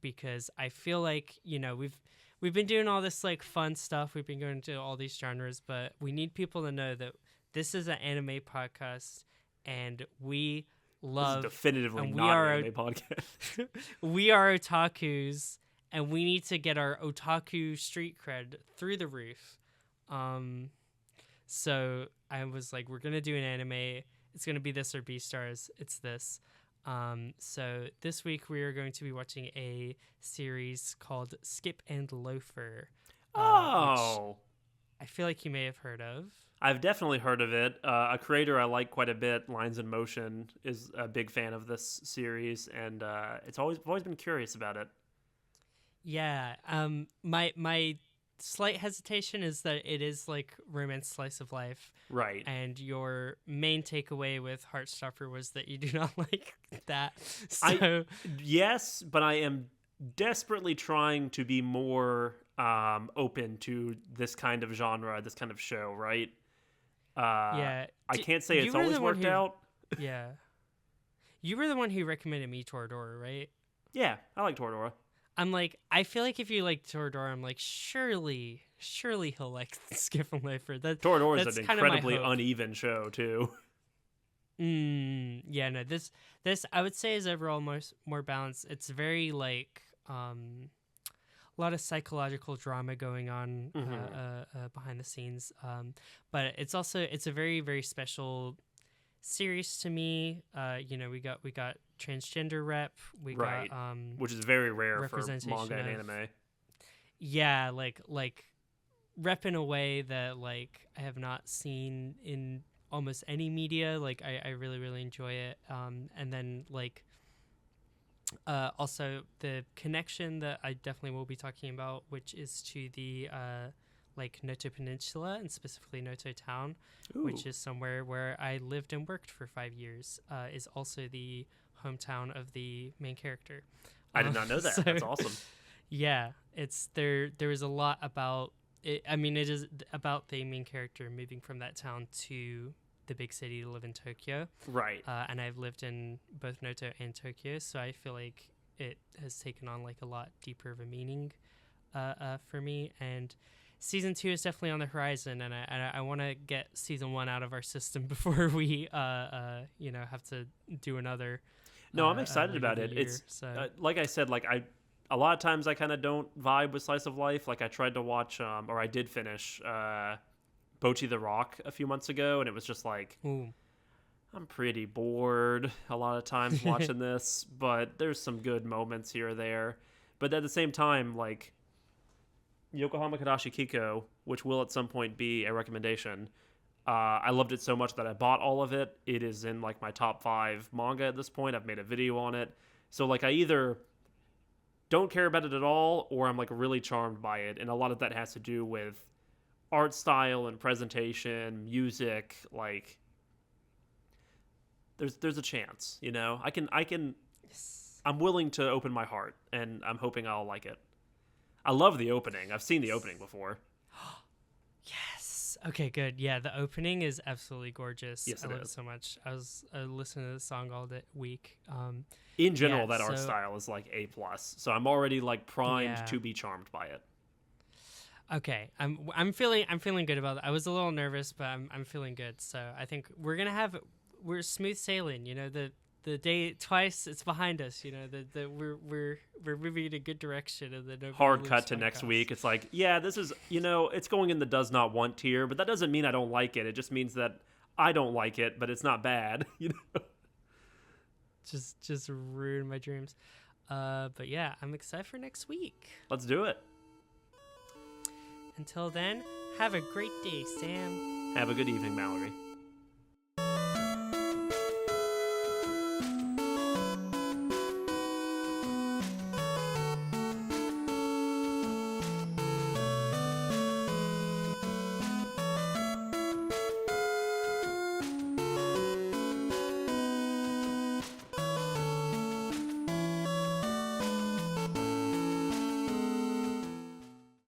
Because I feel like we've been doing all this like fun stuff. We've been going to all these genres, but we need people to know that this is an anime podcast, and we This is love definitively and we not an are anime podcast. we are otakus, and we need to get our otaku street cred through the roof. Um, so I was like, we're gonna do an anime. It's gonna be this or B stars. It's this. So this week we are going to be watching a series called Skip and Loafer, which Oh, I feel like you may have heard of. I've definitely heard of it. A creator I like quite a bit, Lines in Motion, is a big fan of this series, and I've always been curious about it. Yeah. My slight hesitation is that it is like romance slice of life, Right. and your main takeaway with Heartstopper was that you do not like that. I So Yes, but I am desperately trying to be more open to this kind of genre, this kind of show. Right. yeah, I can't say you it's were always the one worked who out. yeah, you were the one who recommended me Toradora, right? Yeah, I like Toradora. I'm like, I feel like if you like Toradora, I'm like, surely he'll like Skip and Loafer. Toradora is That's an kind of my incredibly hope. uneven show too. Yeah, no, this I would say is overall more balanced. It's very like a lot of psychological drama going on Hmm. behind the scenes. But it's a very very special series to me. We got transgender rep. We Right, got which is very rare for representation manga and of anime. yeah, like rep in a way that like I have not seen in almost any media. Like I really really enjoy it. And then like also the connection that I definitely will be talking about, which is to the like Noto Peninsula and specifically Noto Town, Ooh, which is somewhere where I lived and worked for 5 years, is also the hometown of the main character. I did not know that. So That's awesome. yeah, it's there. There is a lot about it. I mean, it is about the main character moving from that town to the big city to live in Tokyo. Right. And I've lived in both Noto and Tokyo, so I feel like it has taken on like a lot deeper of a meaning for me. And season 2 is definitely on the horizon, and I want to get season 1 out of our system before we have to do another No, I'm excited later about the it. year. It's So like I said, like a lot of times I kind of don't vibe with slice of life. Like I tried to watch, or I did finish Bocchi the Rock a few months ago, and it was just like ooh. I'm pretty bored a lot of times watching this, but there's some good moments here or there. But at the same time, like Yokohama Kadashi Kiko, which will at some point be a recommendation, I loved it so much that I bought all of it. It is in like my top 5 manga at this point. I've made a video on it. So like I either don't care about it at all, or I'm like really charmed by it, and a lot of that has to do with art style and presentation, music. Like there's a chance, you know. Yes. I'm willing to open my heart, and I'm hoping I'll like it. I love the opening. I've seen the opening before. Yes. Okay, good. Yeah, the opening is absolutely gorgeous. Yes, I it love it is. so much. I was listening to the song all the week. In general, Yeah, that art so style is like A+. So I'm already like primed yeah. to be charmed by it. Okay, I'm feeling good about it. I was a little nervous, but I'm feeling good. So I think we're smooth sailing. You know, the day twice it's behind us. You know, the we're moving in a good direction, and the Nobody Hard Lives cut to next podcast. week. It's like, yeah, this is, you know, it's going in the does not want tier, but that doesn't mean I don't like it. It just means that I don't like it, but it's not bad. You know. Just ruin my dreams. But yeah, I'm excited for next week. Let's do it. Until then, have a great day, Sam. Have a good evening, Mallory.